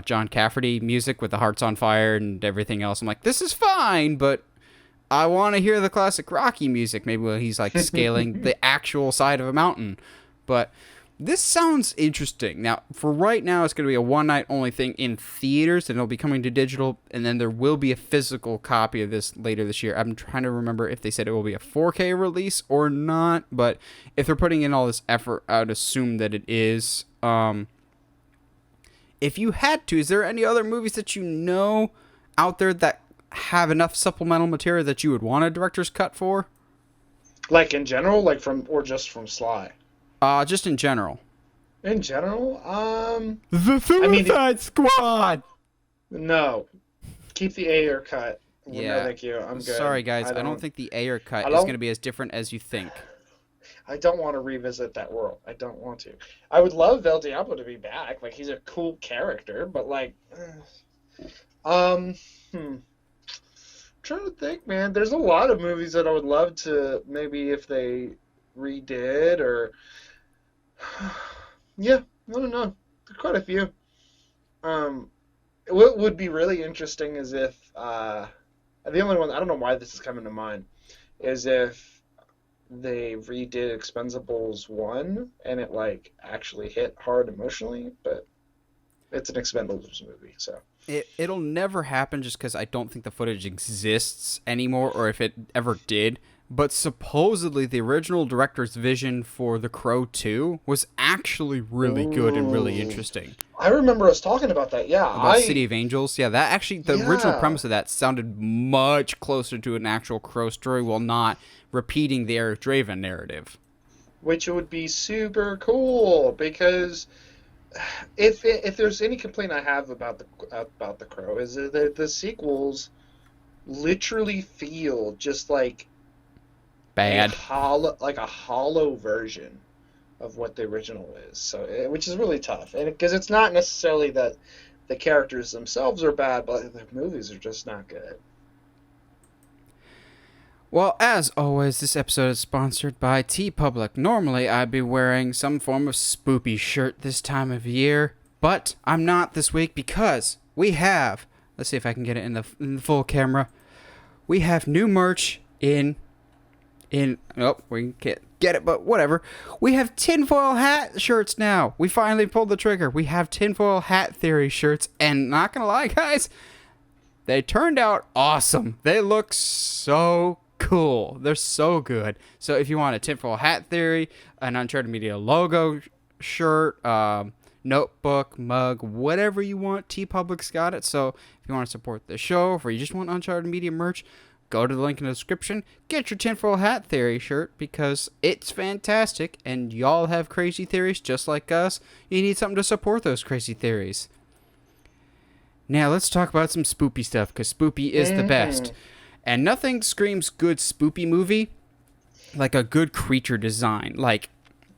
John Cafferty music with the Hearts on Fire and everything else. I'm like, this is fine, but I want to hear the classic Rocky music, maybe when he's like scaling the actual side of a mountain. But this sounds interesting. Now, for right now, it's going to be a one-night only thing in theaters, and it'll be coming to digital, and then there will be a physical copy of this later this year. I'm trying to remember if they said it will be a 4K release or not, but if they're putting in all this effort, I would assume that it is. If you had to, is there any other movies that you know out there that have enough supplemental material that you would want a director's cut for? Like in general, like or just from Sly? Just in general. In general, The Suicide Squad. No, keep the Ayer cut. Yeah, no, thank you. I'm good. Sorry, guys. I don't think the Ayer cut is going to be as different as you think. I don't want to revisit that world. I don't want to. I would love El Diablo to be back. Like he's a cool character, but like, trying to think, man. There's a lot of movies that I would love to maybe if they redid or yeah, I don't know. There's quite a few. What would be really interesting is if the only one I don't know why this is coming to mind is if they redid Expendables 1 and it like actually hit hard emotionally, but it's an Expendables movie, so it'll never happen just because I don't think the footage exists anymore, or if it ever did. But supposedly the original director's vision for The Crow 2 was actually really good and really interesting. I remember us talking about that, yeah. About City of Angels. Yeah, that actually, the original premise of that sounded much closer to an actual Crow story while not repeating the Eric Draven narrative. Which would be super cool, because if there's any complaint I have about the Crow is that the sequels literally feel just like bad, a hollow version of what the original is. So, which is really tough, and because it's not necessarily that the characters themselves are bad, but the movies are just not good. Well, as always, this episode is sponsored by TeePublic. Normally, I'd be wearing some form of spoopy shirt this time of year, but I'm not this week because we have. Let's see if I can get it in the full camera. We have new merch in. Oh, we can't get it, but whatever. We have tinfoil hat shirts now. We finally pulled the trigger. We have tinfoil hat theory shirts, and not gonna lie, guys, they turned out awesome. They look so cool. They're so good. So if you want a tinfoil hat theory, an Uncharted Media logo shirt, notebook, mug, whatever you want, TeePublic's got it. So if you want to support the show, or you just want Uncharted Media merch, go to the link in the description, get your tinfoil hat theory shirt because it's fantastic and y'all have crazy theories just like us. You need something to support those crazy theories. Now let's talk about some spoopy stuff because spoopy is the best. And nothing screams good spoopy movie like a good creature design. Like,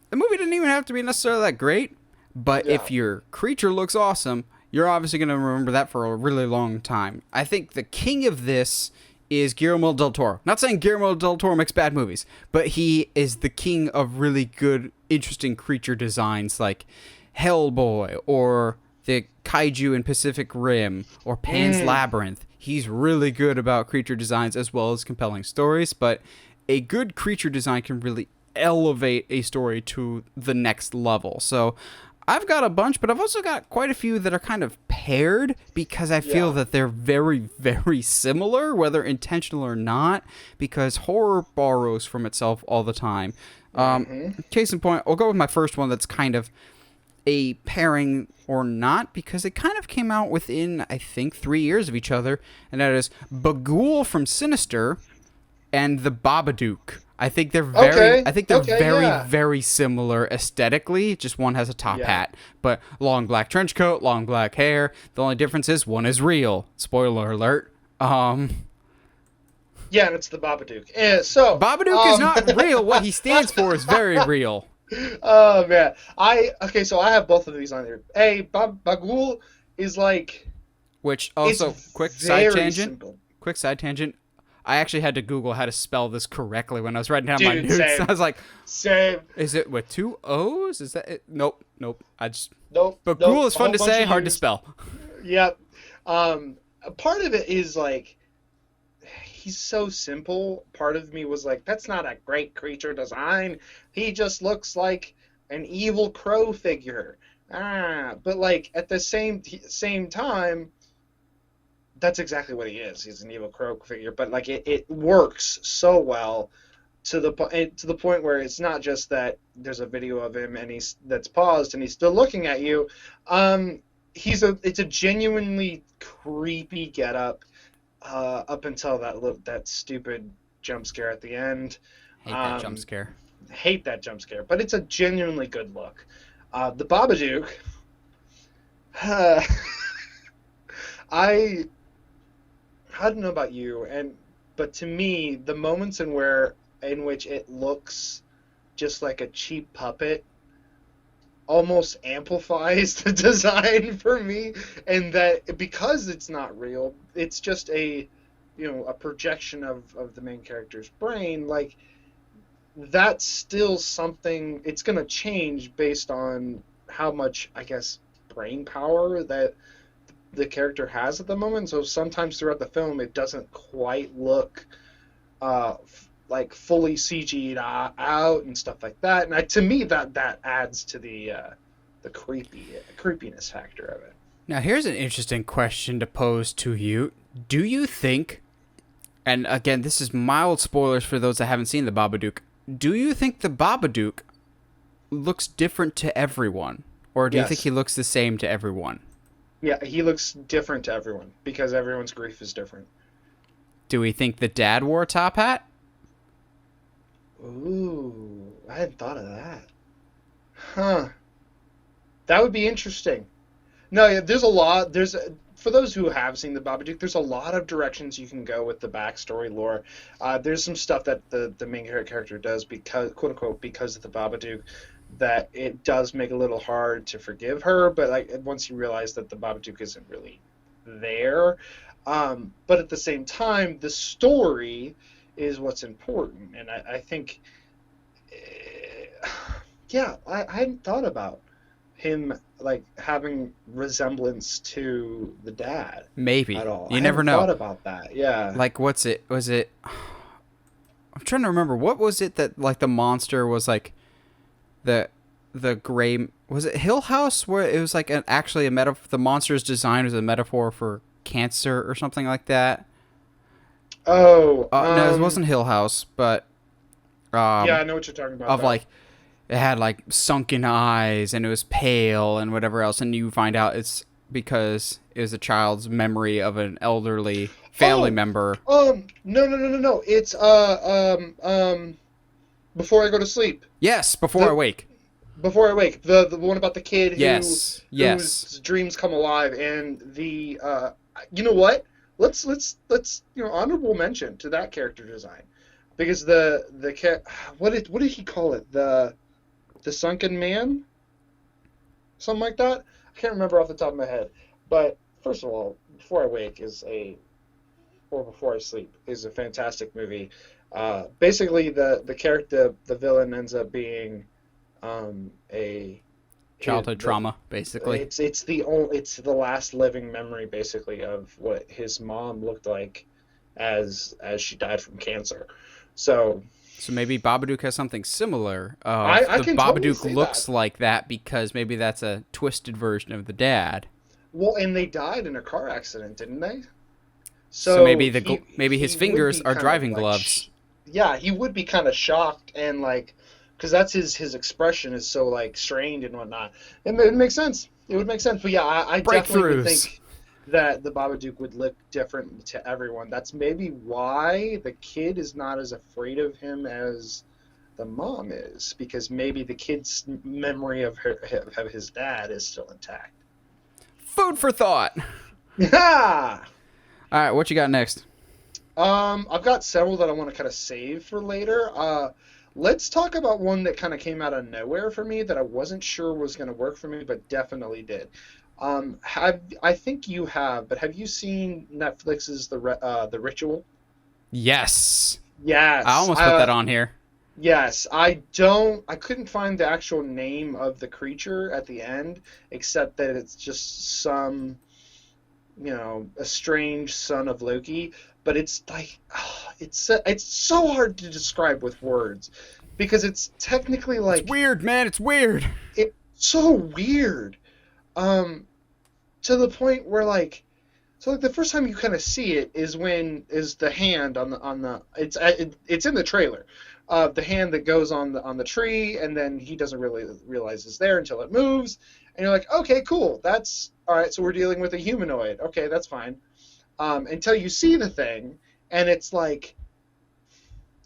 the movie didn't even have to be necessarily that great, but if your creature looks awesome, you're obviously going to remember that for a really long time. I think the king of this is Guillermo del Toro. Not saying Guillermo del Toro makes bad movies, but he is the king of really good, interesting creature designs like Hellboy or the kaiju in Pacific Rim or Pan's Labyrinth. He's really good about creature designs as well as compelling stories, but a good creature design can really elevate a story to the next level. So I've got a bunch, but I've also got quite a few that are kind of paired because I feel that they're very, very similar, whether intentional or not, because horror borrows from itself all the time. Case in point, I'll go with my first one that's kind of a pairing or not, because it kind of came out within, I think, 3 years of each other, and that is Bagul from Sinister and the Babadook. I think they're very similar aesthetically. Just one has a top hat, but long black trench coat, long black hair. The only difference is one is real. Spoiler alert. Yeah, and it's the Babadook. So Babadook is not real. What he stands for is very real. Oh man, so I have both of these on here. Bagul is like, which also quick side tangent. I actually had to Google how to spell this correctly when I was writing down my notes. Same. I was like, same. Is it with 2 O's? Is that it? Nope. Nope. Bagul is fun to say, hard to spell. Yep. A part of it is like, he's so simple. Part of me was like, that's not a great creature design. He just looks like an evil crow figure. But like at the same time, that's exactly what he is. He's an evil crow figure. But like it works so well to the point where it's not just that there's a video of him and that's paused and he's still looking at you. It's a genuinely creepy getup. Up until that stupid jump scare at the end. Hate that jump scare. But it's a genuinely good look. The Babadook, I don't know about you, but to me, the moments in which it looks just like a cheap puppet almost amplifies the design for me, and that because it's not real, it's just a projection of the main character's brain. Like, that's still something. It's gonna change based on how much, I guess, brain power that the character has at the moment. So sometimes throughout the film, it doesn't quite look like fully CG'd out and stuff like that. And to me, that adds to the creepiness factor of it. Now, here's an interesting question to pose to you. Do you think, and again, this is mild spoilers for those that haven't seen the Babadook, do you think the Babadook looks different to everyone? Or do you think he looks the same to everyone? Yeah, he looks different to everyone because everyone's grief is different. Do we think the dad wore a top hat? Ooh, I hadn't thought of that. Huh. That would be interesting. No, yeah, there's a lot. for those who have seen the Babadook, there's a lot of directions you can go with the backstory lore. There's some stuff that the main character does because, quote unquote, because of the Babadook, that it does make it a little hard to forgive her. But like once you realize that the Babadook isn't really there, but at the same time, the story is what's important, and I think, yeah, I hadn't thought about him like having resemblance to the dad Maybe. at all. You I never hadn't know. thought about that. Yeah. Like, what's it? Was it? I'm trying to remember. What was it that like the monster was like? The gray, was it Hill House, where it was like actually a metaphor? The monster's design was a metaphor for cancer or something like that. Oh, No, it wasn't Hill House, but yeah, I know what you're talking about. of like it had like sunken eyes and it was pale and whatever else, and you find out it's because it was a child's memory of an elderly family member. No. It's Before I Go to Sleep. Yes, Before I Wake. Before I Wake, the one about the kid yes. whose dreams come alive, and the you know what? Let's honorable mention to that character design, because what did he call it? The sunken man, something like that. I can't remember off the top of my head. But first of all, Before I Wake or Before I Sleep is a fantastic movie. Basically, the character, the villain, ends up being a Childhood trauma, basically. It's the last living memory, basically, of what his mom looked like as she died from cancer. So maybe Babadook has something similar. I the can Babadook totally see looks that. like that because maybe that's a twisted version of the dad. Well, and they died in a car accident, didn't they? So maybe he his would fingers be are kind of driving like gloves. yeah, he would be kind of shocked and like, because that's his expression is so like strained and whatnot. It makes sense. It would make sense. But yeah, I definitely would Breakthroughs. think that the Babadook would look different to everyone. That's maybe why the kid is not as afraid of him as the mom is, because maybe the kid's memory of his dad is still intact. Food for thought. Yeah. All right, what you got next? I've got several that I want to kind of save for later. Let's talk about one that kind of came out of nowhere for me that I wasn't sure was going to work for me, but definitely did. I think you have, but have you seen Netflix's The Ritual? Yes. Yes. I almost put that on here. Yes, I couldn't find the actual name of the creature at the end, except that it's just some, a strange son of Loki. But it's like, it's so hard to describe with words, because it's technically like It's weird, man. It's weird. it's so weird, to the point where like, so like the first time you kind of see it is the hand on the it's in the trailer, the hand that goes on the tree, and then he doesn't really realize it's there until it moves, and you're like, okay, cool, that's all right. So we're dealing with a humanoid. Okay, that's fine. Until you see the thing, and it's like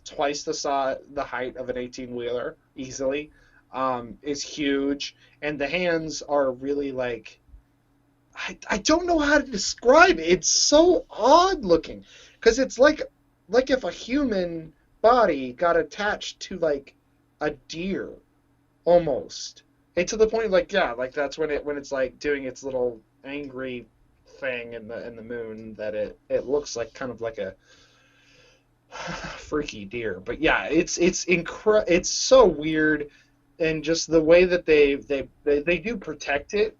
twice the height of an 18-wheeler easily. Is huge, and the hands are really like, I don't know how to describe it. It's so odd looking, because it's like if a human body got attached to like a deer, almost, and to the point like, yeah, like that's when it's like doing its little angry thing in the moon, that it looks like kind of like a freaky deer. But yeah, it's so weird, and just the way that they do protect it.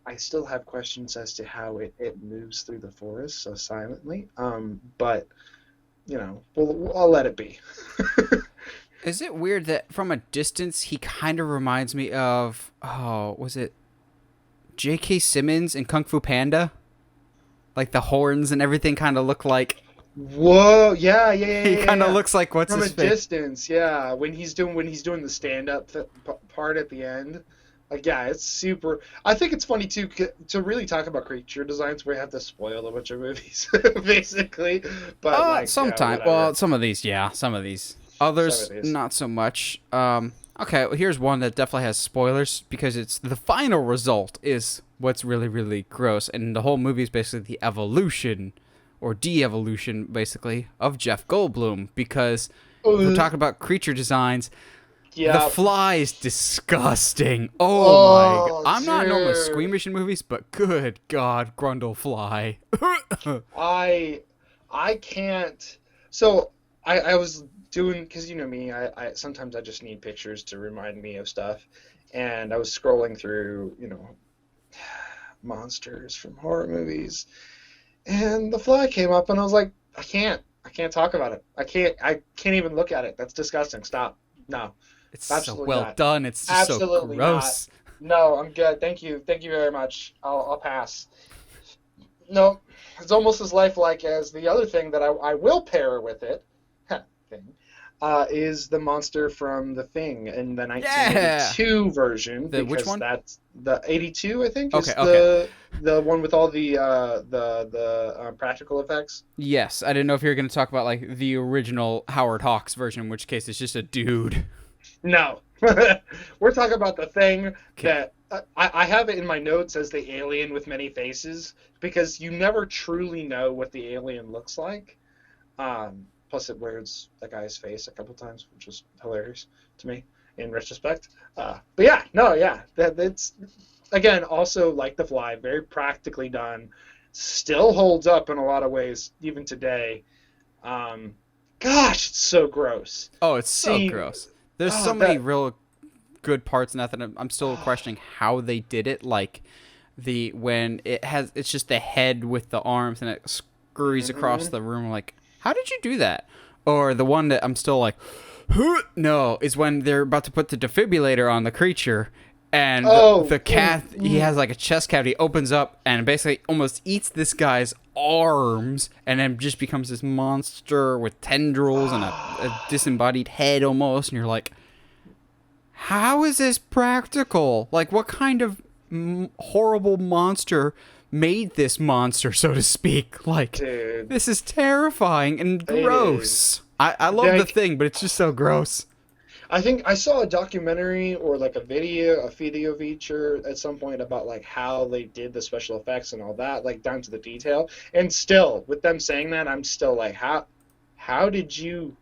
I still have questions as to how it moves through the forest so silently. But I'll let it be. Is it weird that from a distance he kind of reminds me of, was it J.K. Simmons in Kung Fu Panda? Like the horns and everything kind of look like. Whoa! Yeah. He kind of looks like what's from his a face? distance. Yeah, when he's doing the stand up part at the end. Like, yeah, it's super. I think it's funny too to really talk about creature designs. We have to spoil a bunch of movies, basically. But like, sometimes. Yeah, well, some of these, yeah. Some of these. Others, not so much. Okay, well, here's one that definitely has spoilers, because it's the final result is what's really, really gross. And the whole movie is basically the evolution or de-evolution, basically, of Jeff Goldblum. Because if we're talking about creature designs, the Yeah. Fly is disgusting. Oh my god. Oh, I'm not normally dude. squeamish in movies, but good god, Grundle Fly. I I can't. So I was doing because you know me. I sometimes I just need pictures to remind me of stuff, and I was scrolling through monsters from horror movies, and The Fly came up, and I was like, I can't talk about it. I can't even look at it. That's disgusting. Stop. No, It's so absolutely well not. done. It's just so Absolutely not. gross. No, I'm good. Thank you. Thank you very much. I'll pass. No, it's almost as lifelike as the other thing that I will pair with it. Thing. Is the monster from The Thing in the Yeah. 1982 version The which because one? that's the 82 I think Okay, is okay. the one with all the practical effects. Yes, I didn't know if you were going to talk about like the original Howard Hawks version, in which case it's just a dude. No, we're talking about the thing Okay. that I have it in my notes as the alien with many faces because you never truly know what the alien looks like. Plus, it wears the guy's face a couple times, which is hilarious to me in retrospect. But yeah, no, yeah, that's again also like The Fly, very practically done, still holds up in a lot of ways even today. Um, Gosh, it's so gross. Oh, it's so Seeing gross. There's oh so many that real good parts in that that I'm still questioning how they did it. Like the when it's just the head with the arms and it scurries across hmm the room. Like, how did you do that? Or the one that I'm still like, no, is when they're about to put the defibrillator on the creature, and oh the cat he has like a chest cavity opens up and basically almost eats this guy's arms, and then just becomes this monster with tendrils and a disembodied head almost, and you're like, how is this practical? Like, what kind of horrible monster made this monster, so to speak? Like, dude, this is terrifying and it is. gross. I love the Like thing, but it's just so gross. I think I saw a documentary or like a video feature at some point about like how they did the special effects and all that, like down to the detail. And still, with them saying that, I'm still like, how did you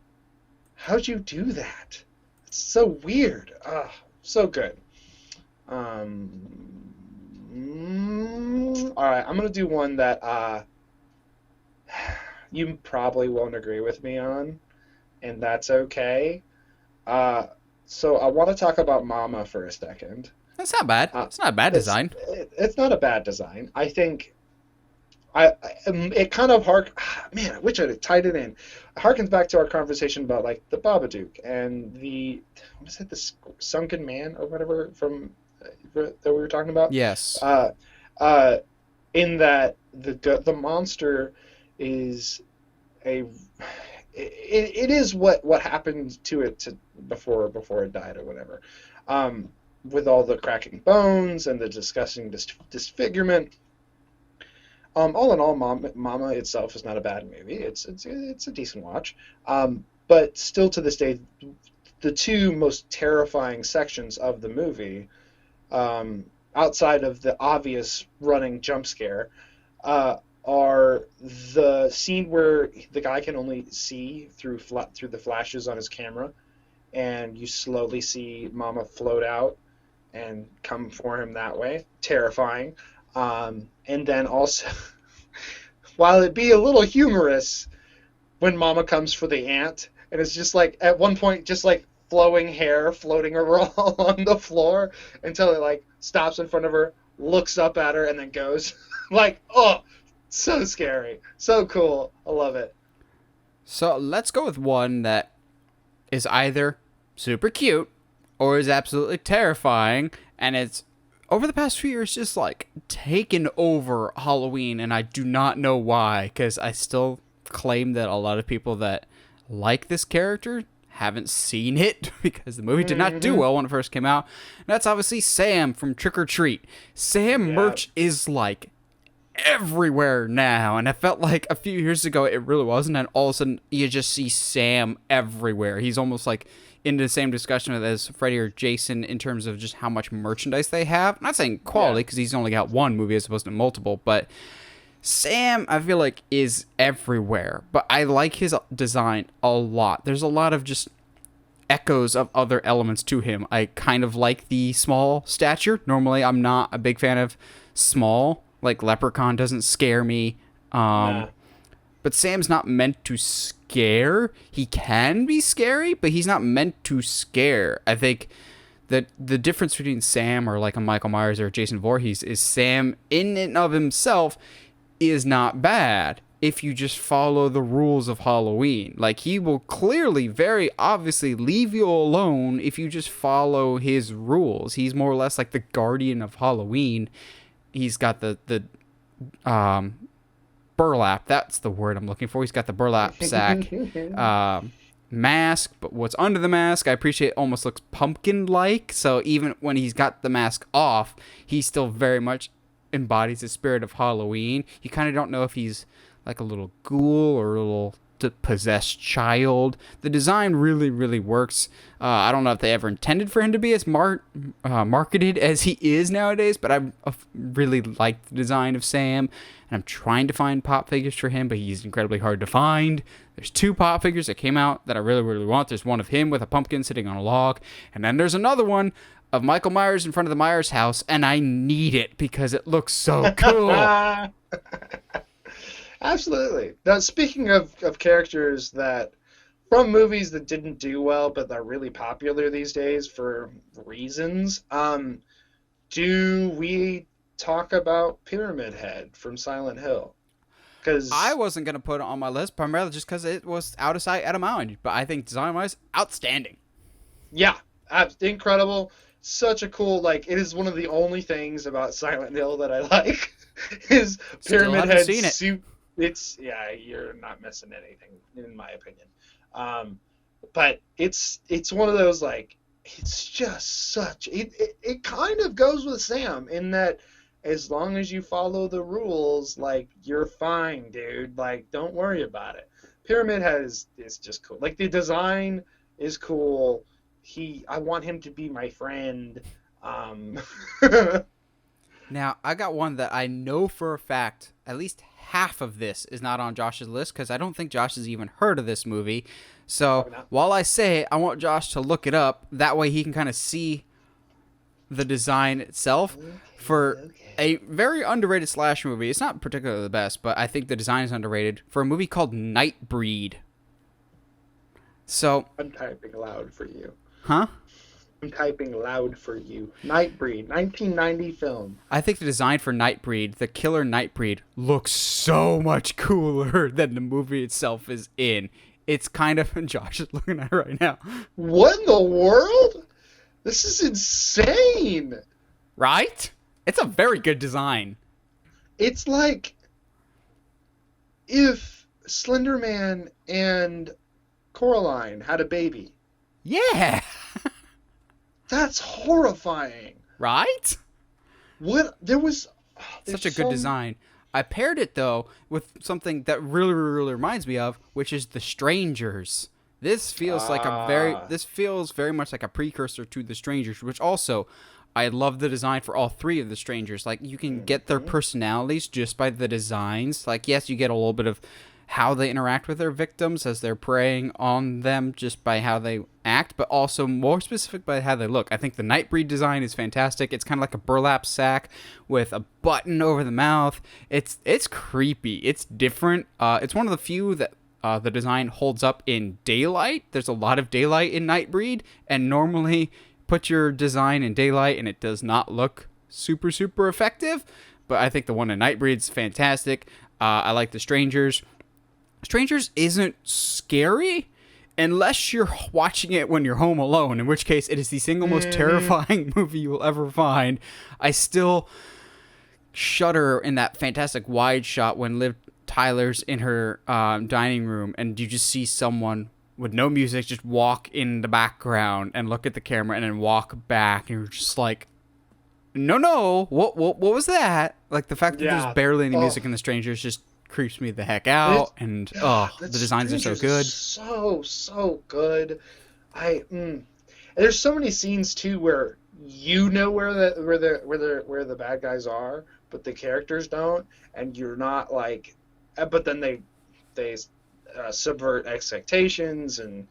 how'd you do that? It's so weird. So good. Um, all right, I'm gonna do one that you probably won't agree with me on, and that's okay. Uh, so I want to talk about Mama for a second. That's not bad. Uh, It's not a bad design. it's not a bad design. I think it kind of man, I wish I had tied it in. It harkens back to our conversation about like the Babadook and the what is it, the Sunken Man or whatever from that we were talking about. Yes. Uh, uh, in that the monster is a it is what happened to it before it died or whatever, with all the cracking bones and the disgusting disfigurement. All in all, Mama itself is not a bad movie. It's a decent watch. But still to this day, the two most terrifying sections of the movie, outside of the obvious running jump scare, are the scene where the guy can only see through the flashes on his camera, and you slowly see Mama float out and come for him that way. Terrifying. And then also, while it be a little humorous, when Mama comes for the ant, and it's just like at one point just like flowing hair floating around on the floor until it like stops in front of her, looks up at her, and then goes. Like, oh, so scary, so cool. I love it. So let's go with one that is either super cute or is absolutely terrifying, and it's over the past few years just like taken over Halloween, and I do not know why, because I still claim that a lot of people that like this character haven't seen it because the movie did not do Hmm. well when it first came out. And that's obviously Sam from Trick or Treat. Sam Yeah. merch is like everywhere now, and I felt like a few years ago it really wasn't, and all of a sudden you just see Sam everywhere. He's almost like into the same discussion as Freddy or Jason in terms of just how much merchandise they have. I'm not saying quality, because he's only got one movie as opposed to multiple, but Sam, I feel like, is everywhere. But I like his design a lot. There's a lot of just echoes of other elements to him. I kind of like the small stature. Normally, I'm not a big fan of small. Like, Leprechaun doesn't scare me. Nah. But Sam's not meant to scare. He can be scary, but he's not meant to scare. I think that the difference between Sam or like a Michael Myers or Jason Voorhees is Sam in and of himself is not bad if you just follow the rules of Halloween. Like, he will clearly, very obviously leave you alone if you just follow his rules. He's more or less like the guardian of Halloween. He's got the burlap. That's the word I'm looking for. He's got the burlap sack mask, but what's under the mask, I appreciate, almost looks pumpkin-like. So even when he's got the mask off, he still very much embodies the spirit of Halloween. You kind of don't know if he's like a little ghoul or a little possessed child. The design really, really works. I don't know if they ever intended for him to be as marketed as he is nowadays, but I really like the design of Sam, and I'm trying to find pop figures for him, but he's incredibly hard to find. There's 2 pop figures that came out that I really, really want. There's one of him with a pumpkin sitting on a log, and then there's another one of Michael Myers in front of the Myers house, and I need it because it looks so cool. Absolutely. Now, speaking of characters that from movies that didn't do well but are really popular these days for reasons, do we talk about Pyramid Head from Silent Hill? Because I wasn't going to put it on my list, primarily just because it was out of sight, out of mind. But I think design-wise, outstanding. Yeah, incredible. Such a cool, like, it is one of the only things about Silent Hill that I like, is Pyramid Head suit. It's, yeah, you're not missing anything, in my opinion. But it's one of those, like, it's just such, it kind of goes with Sam in that as long as you follow the rules, like, you're fine, dude. Like, don't worry about it. Pyramid Head is just cool. Like, the design is cool. I want him to be my friend. Now, I got one that I know for a fact, at least half of this is not on Josh's list, because I don't think Josh has even heard of this movie. So while I say it, I want Josh to look it up. That way he can kind of see the design itself. For a very underrated slash movie. It's not particularly the best, but I think the design is underrated. For a movie called Nightbreed. So I'm typing loud for you. Huh? I'm typing loud for you. Nightbreed, 1990 film. I think the design for Nightbreed, the killer Nightbreed, looks so much cooler than the movie itself is in. It's kind of... Josh is looking at it right now. What in the world? This is insane. Right? It's a very good design. It's like if Slender Man and Coraline had a baby. Yeah. That's horrifying. Right? What? There was... Such a good design. I paired it, though, with something that really, really reminds me of, which is The Strangers. This feels like this feels very much like a precursor to The Strangers, which also, I love the design for all 3 of The Strangers. Like, you can get their personalities just by the designs. Like, yes, you get a little bit of how they interact with their victims as they're preying on them just by how they act, but also more specific by how they look. I think the Nightbreed design is fantastic. It's kind of like a burlap sack with a button over the mouth. It's creepy. It's different. It's one of the few that the design holds up in daylight. There's a lot of daylight in Nightbreed, and normally put your design in daylight and it does not look super, super effective. But I think the one in Nightbreed's fantastic. I like the Strangers. Strangers isn't scary unless you're watching it when you're home alone, in which case it is the single most terrifying movie you will ever find. I still shudder in that fantastic wide shot when Liv Tyler's in her dining room and you just see someone with no music just walk in the background and look at the camera and then walk back, and you're just like, no, what was that? Like, the fact that there's barely any music in The Strangers just creeps me the heck out, and the designs are so good. So good. There's so many scenes too where you know where the bad guys are, but the characters don't, and you're not like, but then they subvert expectations, and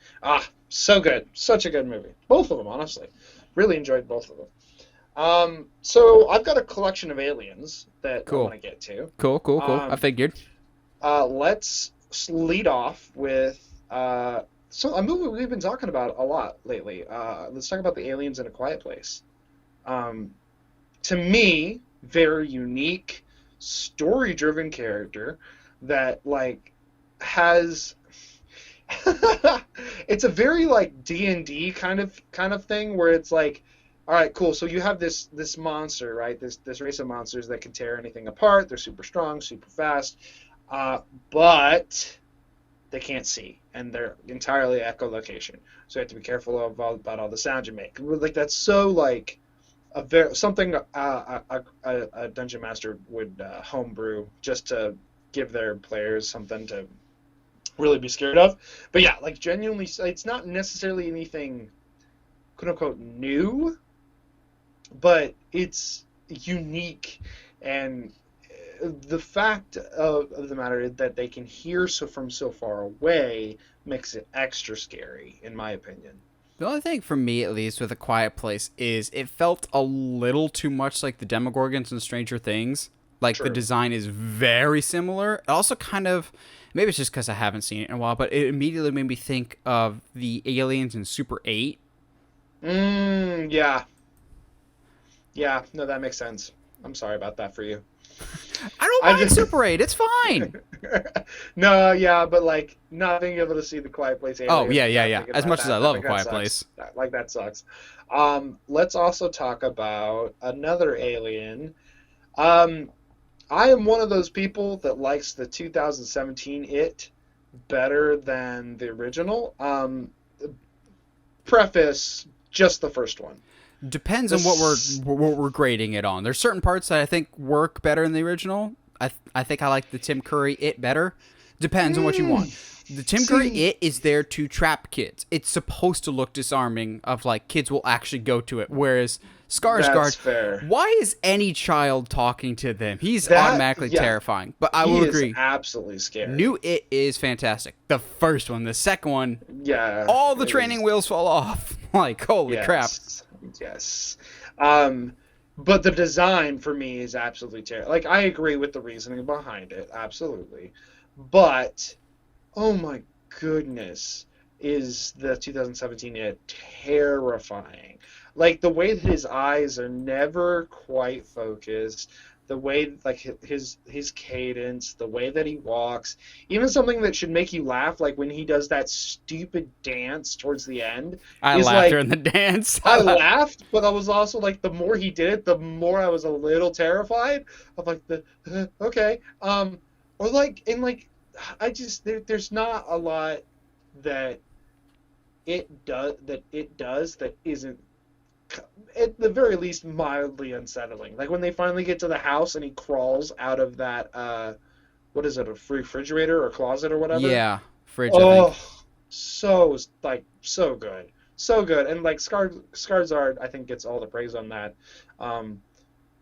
so good, such a good movie. Both of them, honestly, really enjoyed both of them. So I've got a collection of aliens that I want Cool. to get to. Cool. I Um, figured. let's lead off with a movie we've been talking about a lot lately. Let's talk about the aliens in A Quiet Place. Um, to me, very unique, story-driven character that like has it's a very like D&D kind of thing where it's like, all right, cool. So you have this monster, right? This race of monsters that can tear anything apart. They're super strong, super fast, but they can't see, and they're entirely echolocation. So you have to be careful about all the sound you make. Like that's so like something a dungeon master would homebrew just to give their players something to really be scared of. But yeah, like genuinely, it's not necessarily anything quote unquote new, but it's unique. And the fact of the matter is that they can hear from so far away makes it extra scary, in my opinion. The only thing for me, at least, with A Quiet Place is it felt a little too much like the Demogorgons in Stranger Things. Like, the True. design is very similar. It also kind of, maybe it's just because I haven't seen it in a while, but it immediately made me think of the aliens in Super 8. Yeah. Yeah, no, that makes sense. I'm sorry about that for you. I don't I mind just Super 8. It's fine. no, yeah, but like not being able to see the Quiet Place Oh, aliens yeah. without thinking As about much as I that, love A like that Quiet sucks. Place. Like that sucks. Let's also talk about another alien. Um, I am one of those people that likes the 2017 It better than the original. Preface, just the first one. Depends on This, what we're grading it on. There's certain parts that I think work better in the original. I think I like the Tim Curry It better. Depends on what you want. The Tim Curry see, It is there to trap kids. It's supposed to look disarming of like kids will actually go to it. Whereas that's Skarsgård, fair. why is any child talking to them? He's automatically Yeah, terrifying. But I he will is agree. absolutely scary. New It is fantastic. The first one, the second one, Yeah, all the it is. training wheels fall off. Like holy crap. Yes, yes. Um, but the design for me is absolutely terrible. Like I agree with the reasoning behind it, absolutely. But oh my goodness, is the 2017 It terrifying? Like the way that his eyes are never quite focused, the way like his cadence, the way that he walks, even something that should make you laugh, like when he does that stupid dance towards the end, I is laughed like during the dance. I laughed, but I was also like, the more he did it, the more I was a little terrified. I'm like, okay, or like, and like, there's not a lot that it does that isn't at the very least mildly unsettling. Like when they finally get to the house and he crawls out of that what is it, a refrigerator or closet or whatever. Yeah, fridge, I think. Oh, so good, so good, and like Skarsgård, I think gets all the praise on that. Um,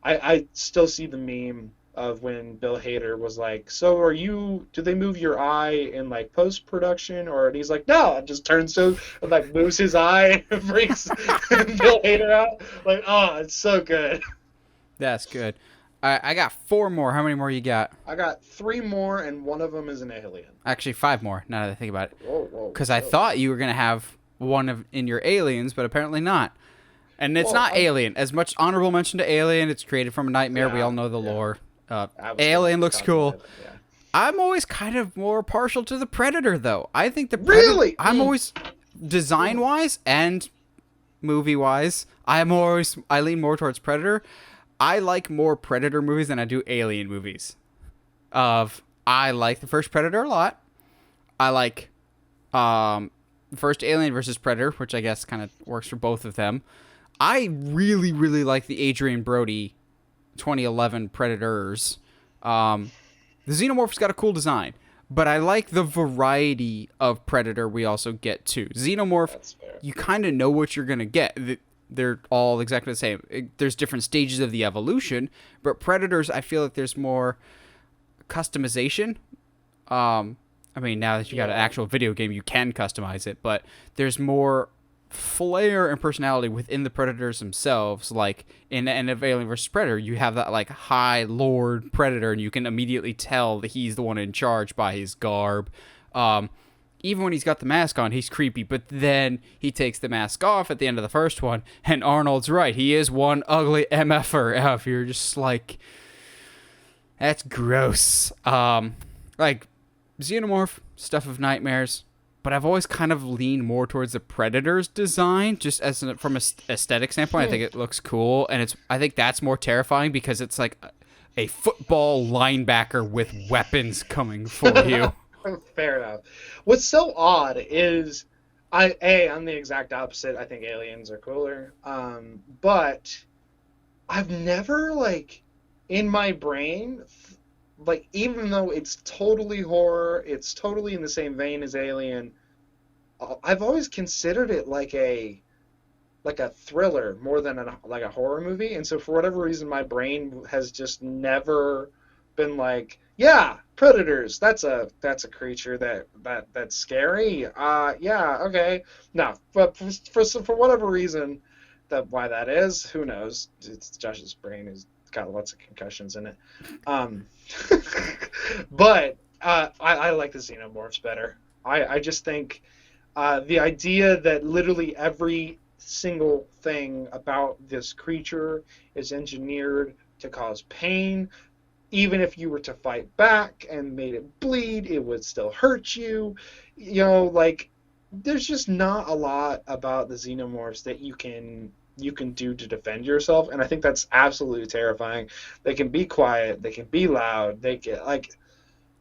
I still see the meme of when Bill Hader was like, "So are you? Do they move your eye in like post production?" Or and he's like, "No," and just turns to him and like moves his eye and freaks Bill Hader out. Like, oh, it's so good. That's good. I got four more. How many more you got? I got three more, and one of them is an alien. Actually, five more. Now that I think about it, Whoa, whoa, because I whoa. thought you were gonna have one of in your aliens, but apparently not. And it's Well, not Alien. As much honorable mention to Alien, it's created from a nightmare. We yeah, all know the yeah. lore. I was gonna Alien looks talk cool. about it, yeah. I'm always kind of more partial to the Predator, though. I think the Predator. Really? I'm always design wise and movie wise. I lean more towards Predator. I like more Predator movies than I do Alien movies. I like the first Predator a lot. I like the first Alien versus Predator, which I guess kind of works for both of them. I really, really like the Adrian Brody 2011 Predators. The Xenomorph's got a cool design, but I like the variety of Predator we also get too. Xenomorph, That's fair. you kind of know what you're going to get. They're all exactly the same. There's different stages of the evolution, but Predators, I feel like there's more customization. I mean, now that you got an actual video game, you can customize it, but there's more flair and personality within the Predators themselves. Like in the end of Alien vs. Predator, you have that like high lord Predator, and you can immediately tell that he's the one in charge by his garb. Even when he's got the mask on, he's creepy, but then he takes the mask off at the end of the first one, and Arnold's right. He is one ugly MFer. If you're just like, that's gross. Like, Xenomorph, stuff of nightmares, but I've always kind of leaned more towards the Predator's design, just from an aesthetic standpoint. I think it looks cool, and I think that's more terrifying because it's like a football linebacker with weapons coming for you. Fair enough. What's so odd is, I'm the exact opposite. I think aliens are cooler. But I've never, like, in my brain, like, even though it's totally horror, it's totally in the same vein as Alien, I've always considered it like a thriller more than like a horror movie. And so for whatever reason, my brain has just never been like, yeah, predators. That's a creature that's scary. Yeah, okay. No, but for whatever reason, why that is, who knows? It's Josh's brain has got lots of concussions in it. But I like the xenomorphs better. I just think the idea that literally every single thing about this creature is engineered to cause pain. Even if you were to fight back and made it bleed, it would still hurt you. You know, like, there's just not a lot about the xenomorphs that you can do to defend yourself, and I think that's absolutely terrifying. They can be quiet, they can be loud, they get, like,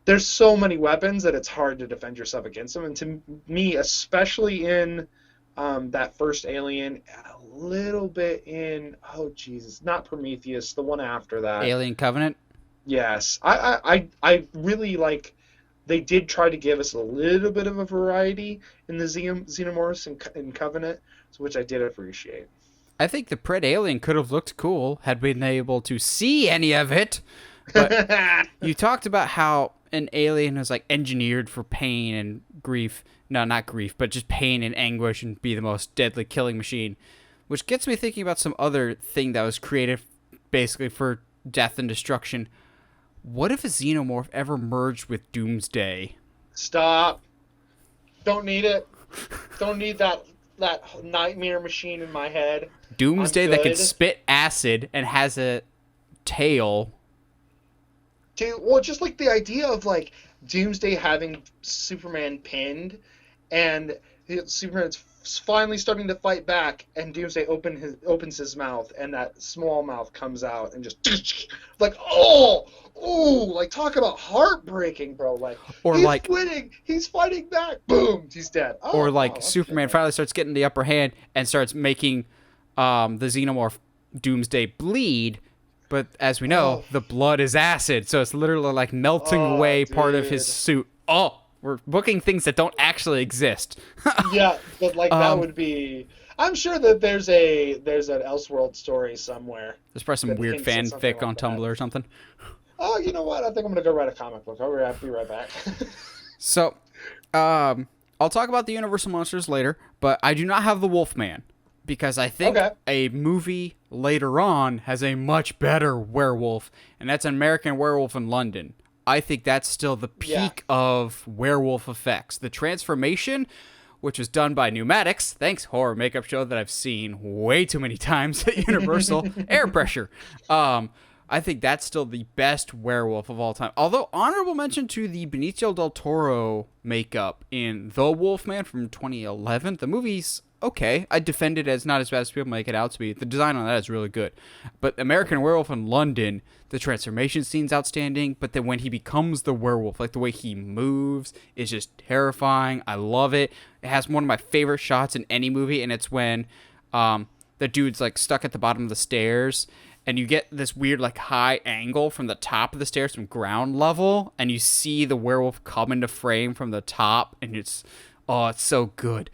there's so many weapons that it's hard to defend yourself against them. And to me, especially in that first Alien, a little bit in, oh Jesus, not Prometheus, the one after that, Alien Covenant. Yes, I really like. They did try to give us a little bit of a variety in the Xenomorphs and Covenant, which I did appreciate. I think the Pred Alien could have looked cool had we been able to see any of it. But you talked about how an alien is like engineered for pain and grief. No, not grief, but just pain and anguish and be the most deadly killing machine. Which gets me thinking about some other thing that was created basically for death and destruction. What if a xenomorph ever merged with Doomsday? Stop. Don't need it. Don't need that nightmare machine in my head. Doomsday that can spit acid and has a tail. Dude, well, just like the idea of like Doomsday having Superman pinned, and Superman's finally starting to fight back, and Doomsday opens his mouth, and that small mouth comes out, and just like, like, talk about heartbreaking, bro. Like, or he's like winning, he's fighting back, boom, he's dead. Or like Superman finally starts getting the upper hand and starts making the xenomorph Doomsday bleed. But as we know, the blood is acid, so it's literally like melting away part of his suit. Oh, we're booking things that don't actually exist. Yeah, but like that would be. I'm sure that there's an Elseworld story somewhere. There's probably some weird fanfic on Tumblr or something. Oh, you know what? I think I'm gonna go write a comic book. I'll be right back. So, I'll talk about the Universal monsters later, but I do not have the Wolfman. Because I think a movie later on has a much better werewolf, and that's an American Werewolf in London. I think that's still the peak of werewolf effects. The transformation, which was done by Pneumatics, thanks, horror makeup show that I've seen way too many times at Universal, Air Pressure. I think that's still the best werewolf of all time. Although, honorable mention to the Benicio del Toro makeup in The Wolfman from 2011. The movie's okay. I defend it as not as bad as people make it out to be. The design on that is really good. But American Werewolf in London, the transformation scene's outstanding, but then when he becomes the werewolf, like the way he moves is just terrifying. I love it. It has one of my favorite shots in any movie, and it's when the dude's like stuck at the bottom of the stairs, and you get this weird like high angle from the top of the stairs from ground level, and you see the werewolf come into frame from the top, and it's so good.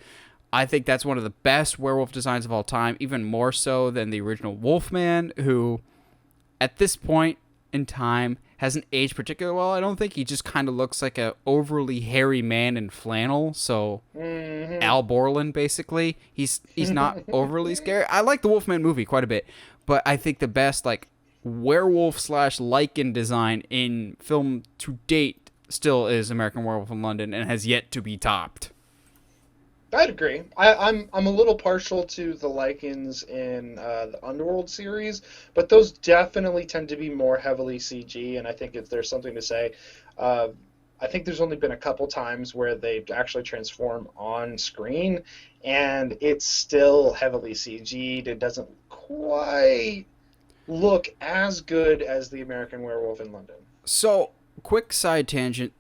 I think that's one of the best werewolf designs of all time, even more so than the original Wolfman, who at this point in time hasn't aged particularly well. I don't think. He just kind of looks like a overly hairy man in flannel. So Al Borland, basically, he's not overly scary. I like the Wolfman movie quite a bit, but I think the best like werewolf / lichen design in film to date still is American Werewolf in London, and has yet to be topped. I'd agree. I'm a little partial to the lichens in the Underworld series, but those definitely tend to be more heavily CG, and I think there's something to say. I think there's only been a couple times where they've actually transformed on screen, and it's still heavily CG'd. It doesn't quite look as good as the American Werewolf in London. So, quick side tangent.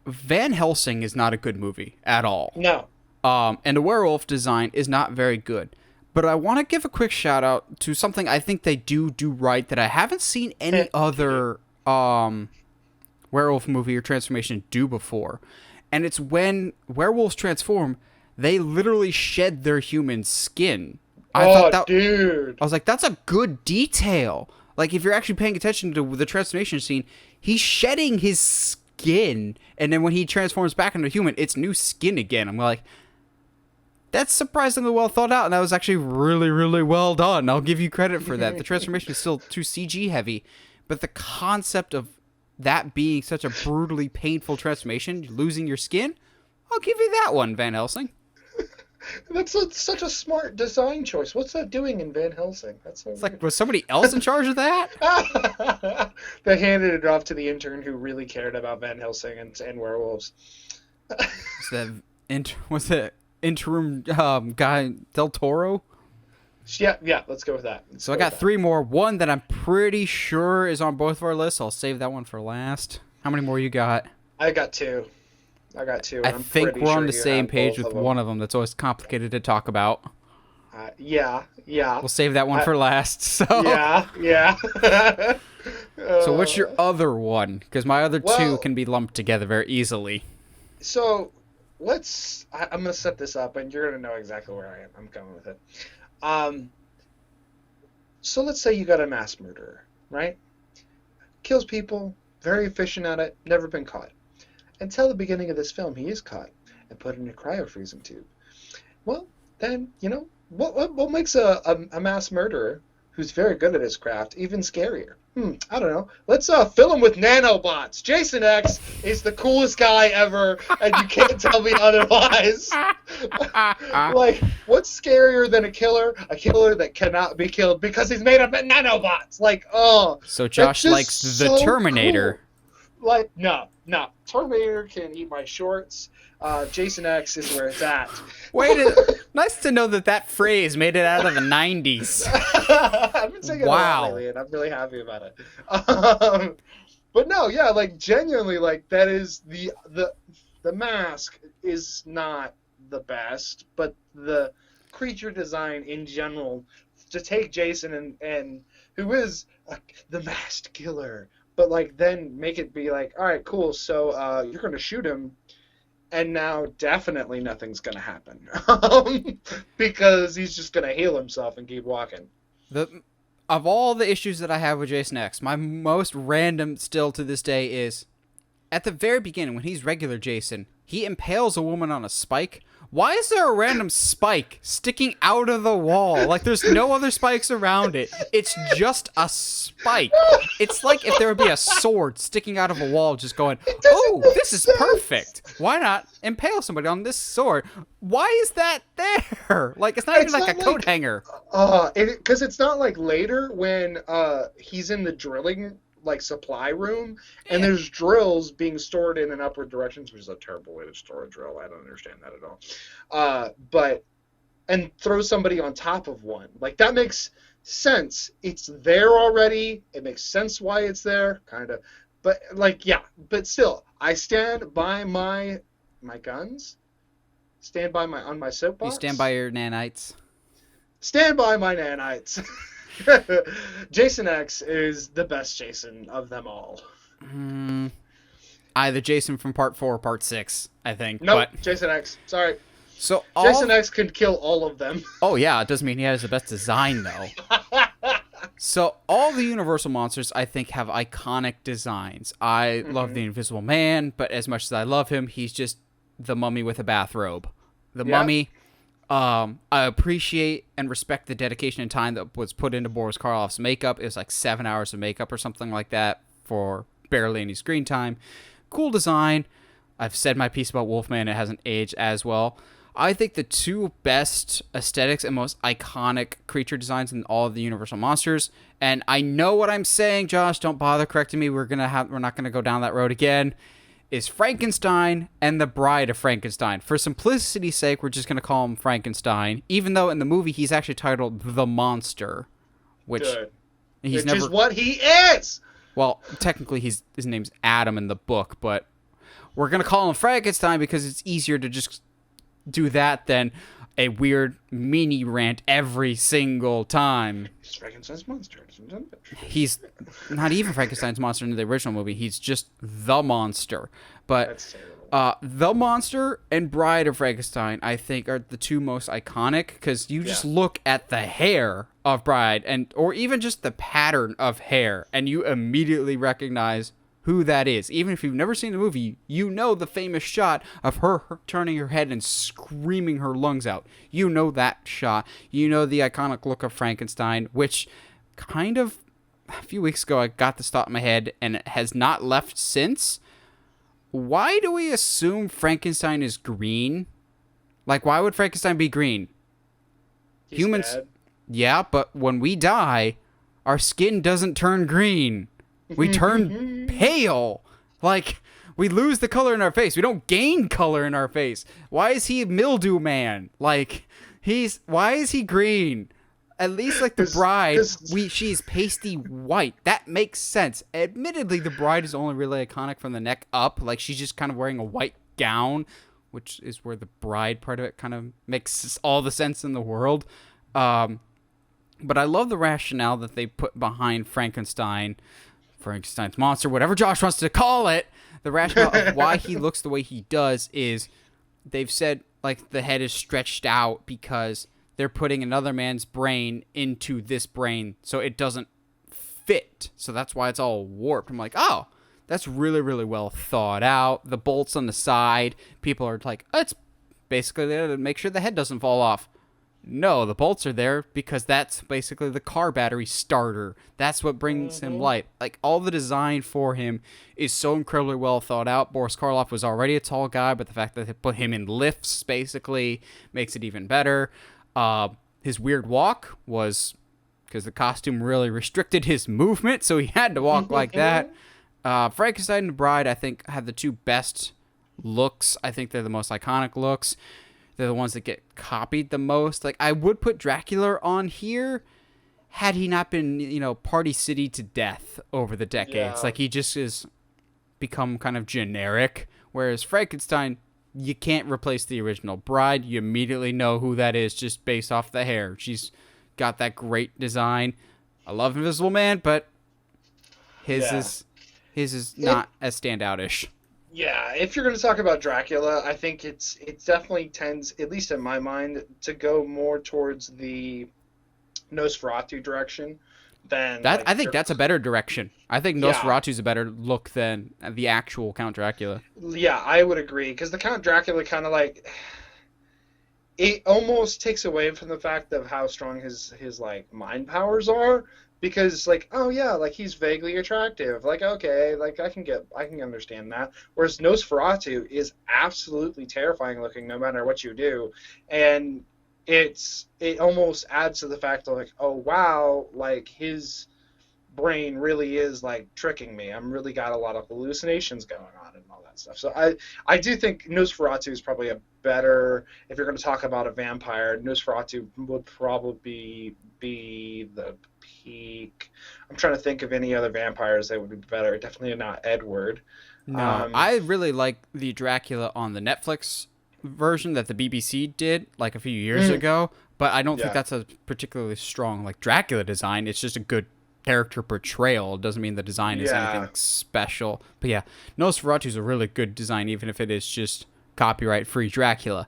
Van Helsing is not a good movie at all. No. And the werewolf design is not very good. But I want to give a quick shout out to something I think they do right that I haven't seen any other werewolf movie or transformation do before. And it's when werewolves transform, they literally shed their human skin. Dude. I was like, that's a good detail. Like, if you're actually paying attention to the transformation scene, he's shedding his skin, and then when he transforms back into a human, it's new skin again. I'm like, that's surprisingly well thought out, and that was actually really, really well done. I'll give you credit for that. The transformation is still too CG heavy, but the concept of that being such a brutally painful transformation, losing your skin, I'll give you that one, Van Helsing. That's such a smart design choice. What's that doing in Van Helsing? It's like, was somebody else in charge of that? They handed it off to the intern who really cared about Van Helsing and werewolves. Was the interim guy Del Toro? Yeah, let's go with that. So I got three more. One that I'm pretty sure is on both of our lists. I'll save that one for last. How many more you got? I got two. I think we're on the same page with one of them that's always complicated to talk about. Yeah. We'll save that one for last. So Yeah. So what's your other one? Because my other two can be lumped together very easily. So I'm going to set this up, and you're going to know exactly where I'm going with it. So let's say you got a mass murderer, right? Kills people, very efficient at it, never been caught. Until the beginning of this film, he is caught and put in a cryo-freezing tube. Well, then, what makes a mass murderer who's very good at his craft even scarier? I don't know. Let's fill him with nanobots. Jason X is the coolest guy ever, and you can't tell me otherwise. Like, what's scarier than a killer? A killer that cannot be killed because he's made of nanobots. Like, So Josh likes the Terminator. Cool. Like, no. Terminator can eat my shorts. Jason X is where it's at. Nice to know that phrase made it out of the 90s. I've been saying it a lot lately, and I'm really happy about it. But no, yeah, like, genuinely, like, that is the mask is not the best, but the creature design in general, to take Jason and who is the masked killer, but, like, then make it be like, all right, cool, so you're going to shoot him, and now definitely nothing's going to happen. Because he's just going to heal himself and keep walking. Of all the issues that I have with Jason X, my most random still to this day is, at the very beginning, when he's regular Jason, he impales a woman on a spike. Why is there a random spike sticking out of the wall? Like, there's no other spikes around it. It's just a spike. It's like if there would be a sword sticking out of a wall just going, oh, this is perfect. Why not impale somebody on this sword? Why is that there? Like, it's not even like a coat hanger. Because it's not like later when he's in the drilling supply room, and there's drills being stored in an upward direction, which is a terrible way to store a drill. I don't understand that at all. And throw somebody on top of one. Like, that makes sense. It's there already. It makes sense why it's there, kind of. But, like, yeah. But still, I stand by my guns. Stand by on my soapbox. You stand by your nanites. Stand by my nanites. Jason X is the best Jason of them all. Mm, either Jason from Part 4 or Part 6, I think. Nope, But Jason X. Sorry. so Jason all. X can kill all of them. Oh, yeah, it doesn't mean he has the best design, though. So all the Universal monsters, I think, have iconic designs. I love the Hmm. Invisible Man, but as much as I love him, he's just the mummy with a bathrobe. The Yep. mummy. I appreciate and respect the dedication and time that was put into Boris Karloff's makeup. It was like 7 hours of makeup or something like that for barely any screen time. Cool design. I've said my piece about Wolfman. It hasn't aged as well. I think the two best aesthetics and most iconic creature designs in all of the Universal monsters. And I know what I'm saying, Josh. Don't bother correcting me. We're not gonna go down that road again. Is Frankenstein and the Bride of Frankenstein. For simplicity's sake, we're just gonna call him Frankenstein, even though in the movie he's actually titled The Monster, which Good. he's Which is never. what he is. Well, technically his name's Adam in the book, but we're gonna call him Frankenstein because it's easier to just do that than a weird mini rant every single time. It's Frankenstein's monster. He's not even Frankenstein's monster in the original movie. He's just the monster. But That's terrible. the monster and Bride of Frankenstein, I think, are the two most iconic because you just look at the hair of Bride or even just the pattern of hair, and you immediately recognize who that is. Even if you've never seen the movie, you know the famous shot of her turning her head and screaming her lungs out. You know that shot. You know the iconic look of Frankenstein, which kind of a few weeks ago I got this thought in my head and it has not left since. Why do we assume Frankenstein is green? Like, why would Frankenstein be green? He's Humans, dead. yeah, but when we die, our skin doesn't turn green. We turn pale. Like, we lose the color in our face. We don't gain color in our face. Why is he a mildew man? Like, why is he green? At least like the bride, she's pasty white. That makes sense. Admittedly, the bride is only really iconic from the neck up. Like, she's just kind of wearing a white gown, which is where the bride part of it kind of makes all the sense in the world. But I love the rationale that they put behind Frankenstein's monster, whatever Josh wants to call it. The rationale of why he looks the way he does is they've said like the head is stretched out because they're putting another man's brain into this brain so it doesn't fit. So that's why it's all warped. I'm like, oh, that's really, really well thought out. The bolts on the side, people are like, oh, it's basically there to make sure the head doesn't fall off. No, the bolts are there because that's basically the car battery starter. That's what brings him light. Like, all the design for him is so incredibly well thought out. Boris Karloff was already a tall guy, but the fact that they put him in lifts basically makes it even better. His weird walk was because the costume really restricted his movement, so he had to walk like that. Frankenstein and the Bride, I think, have the two best looks. I think they're the most iconic looks. They're the ones that get copied the most. Like, I would put Dracula on here had he not been, Party City to death over the decades. Yeah. Like, he just is become kind of generic. Whereas Frankenstein, you can't replace the original. Bride, you immediately know who that is just based off the hair. She's got that great design. I love Invisible Man, but his is not as standoutish. Yeah, if you're going to talk about Dracula, I think it definitely tends, at least in my mind, to go more towards the Nosferatu direction than That I think that's a better direction. I think Yeah. Nosferatu's a better look than the actual Count Dracula. Yeah, I would agree because the Count Dracula kind of like it almost takes away from the fact of how strong his like mind powers are because like oh yeah like he's vaguely attractive like okay like I can understand that, whereas Nosferatu is absolutely terrifying looking no matter what you do, and it almost adds to the fact of like oh wow like his brain really is like tricking me. I'm really got a lot of hallucinations going on and all that stuff. So I do think Nosferatu is probably a better, if you're going to talk about a vampire, Nosferatu would probably be the peak. I'm trying to think of any other vampires that would be better. Definitely not Edward. No, I really like the Dracula on the Netflix version that the BBC did like a few years ago. But I don't think Yeah. that's a particularly strong like Dracula design. It's just a good character portrayal. It doesn't mean the design is Yeah. anything special. But yeah, Nosferatu's a really good design, even if it is just copyright-free Dracula.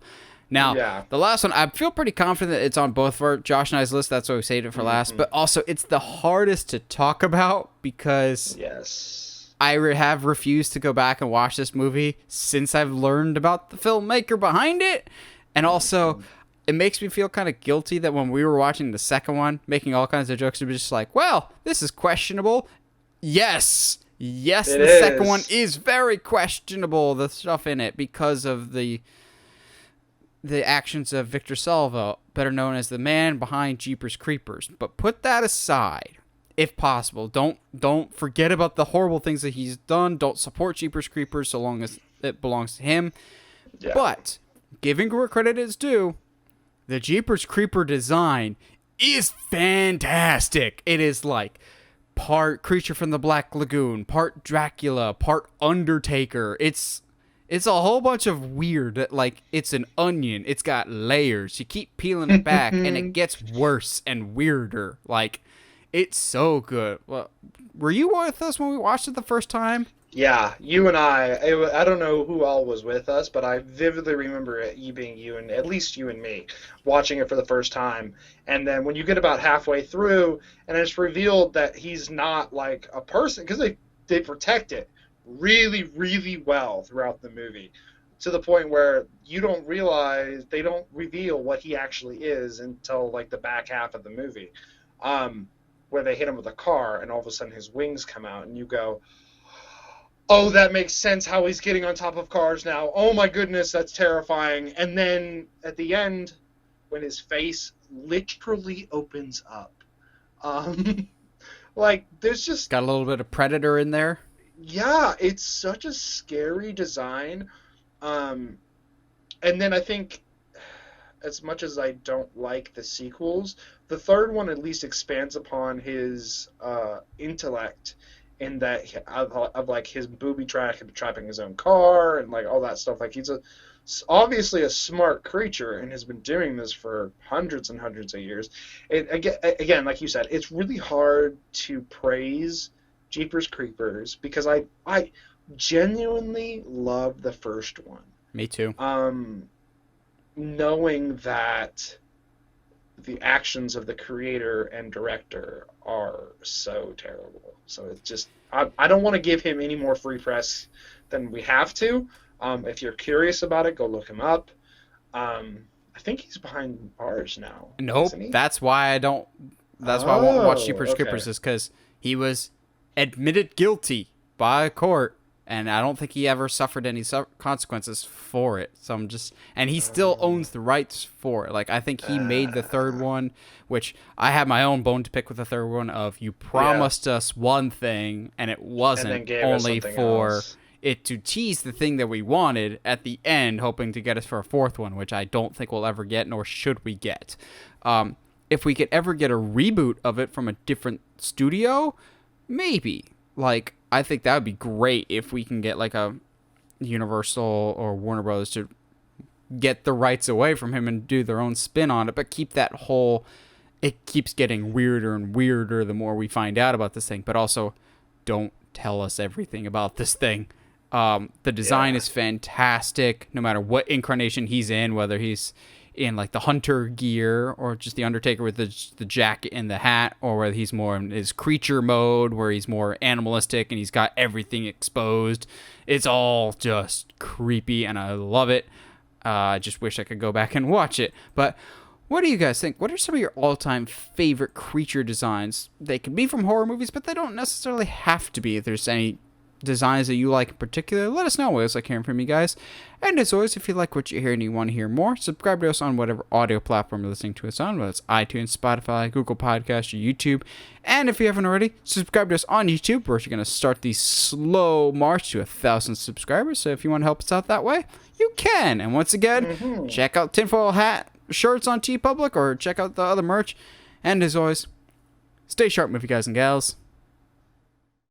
Now, Yeah. the last one, I feel pretty confident that it's on both of our Josh and I's list. That's why we saved it for last. But also, it's the hardest to talk about because Yes. I have refused to go back and watch this movie since I've learned about the filmmaker behind it. And also, it makes me feel kind of guilty that when we were watching the second one, making all kinds of jokes, it was just like, well, this is questionable. Yes. Yes, It the is. second one is very questionable, the stuff in it, because of the actions of Victor Salvo, better known as the man behind Jeepers Creepers. But put that aside, if possible. Don't forget about the horrible things that he's done. Don't support Jeepers Creepers so long as it belongs to him. Yeah. But, giving where credit is due, the Jeepers Creeper design is fantastic. It is like part Creature from the Black Lagoon, part Dracula, part Undertaker. It's a whole bunch of weird, like, it's an onion. It's got layers. You keep peeling it back, and it gets worse and weirder. Like, it's so good. Well, were you with us when we watched it the first time? Yeah, you and I don't know who all was with us, but I vividly remember it being you and at least you and me watching it for the first time. And then when you get about halfway through and it's revealed that he's not like a person, because they protect it really, really well throughout the movie to the point where you don't realize, they don't reveal what he actually is until like the back half of the movie, where they hit him with a car and all of a sudden his wings come out and you go, oh, that makes sense how he's getting on top of cars now. Oh my goodness, that's terrifying. And then at the end, when his face literally opens up, like there's just Got a little bit of Predator in there. yeah, it's such a scary design. And then I think, as much as I don't like the sequels, the third one at least expands upon his intellect in that of like his booby trapping his own car and like all that stuff. Like he's obviously a smart creature and has been doing this for hundreds and hundreds of years. Again, like you said, it's really hard to praise Jeepers Creepers because I genuinely love the first one. Me too. Knowing that the actions of the creator and director are so terrible. So it's just, I don't want to give him any more free press than we have to. If you're curious about it, go look him up. I think he's behind bars now. Nope. Isn't he? That's why I don't. That's why I won't watch Jeepers okay. Creepers, is because he was admitted guilty by a court, and I don't think he ever suffered any consequences for it. So I'm just, and he still owns the rights for it. Like I think he made the third one, which I have my own bone to pick with the third one. Of you promised us one thing, and it And then wasn't, gave us only something for else. it to tease the thing that we wanted at the end, hoping to get us for a fourth one, which I don't think we'll ever get, nor should we get. If we could ever get a reboot of it from a different studio, maybe. Like, I think that would be great if we can get like a Universal or Warner Brothers to get the rights away from him and do their own spin on it, but keep that whole, it keeps getting weirder and weirder the more we find out about this thing, but also don't tell us everything about this thing. The design is fantastic, no matter what incarnation he's in, whether he's in like the hunter gear or just the Undertaker with the jacket and the hat, or whether he's more in his creature mode where he's more animalistic and he's got everything exposed. It's all just creepy and I love it. I just wish I could go back and watch it. But what do you guys think? What are some of your all-time favorite creature designs? They can be from horror movies, but they don't necessarily have to be. If there's any designs that you like in particular, let us know. We always like hearing from you guys. And as always, if you like what you hear and you want to hear more, subscribe to us on whatever audio platform you're listening to us on, whether it's iTunes, Spotify, Google Podcasts, or YouTube. And if you haven't already, subscribe to us on YouTube, where we're going to start the slow march to 1,000 subscribers. So if you want to help us out that way, you can. And once again, check out Tinfoil Hat shirts on TeePublic, or check out the other merch. And as always, stay sharp, movie guys and gals.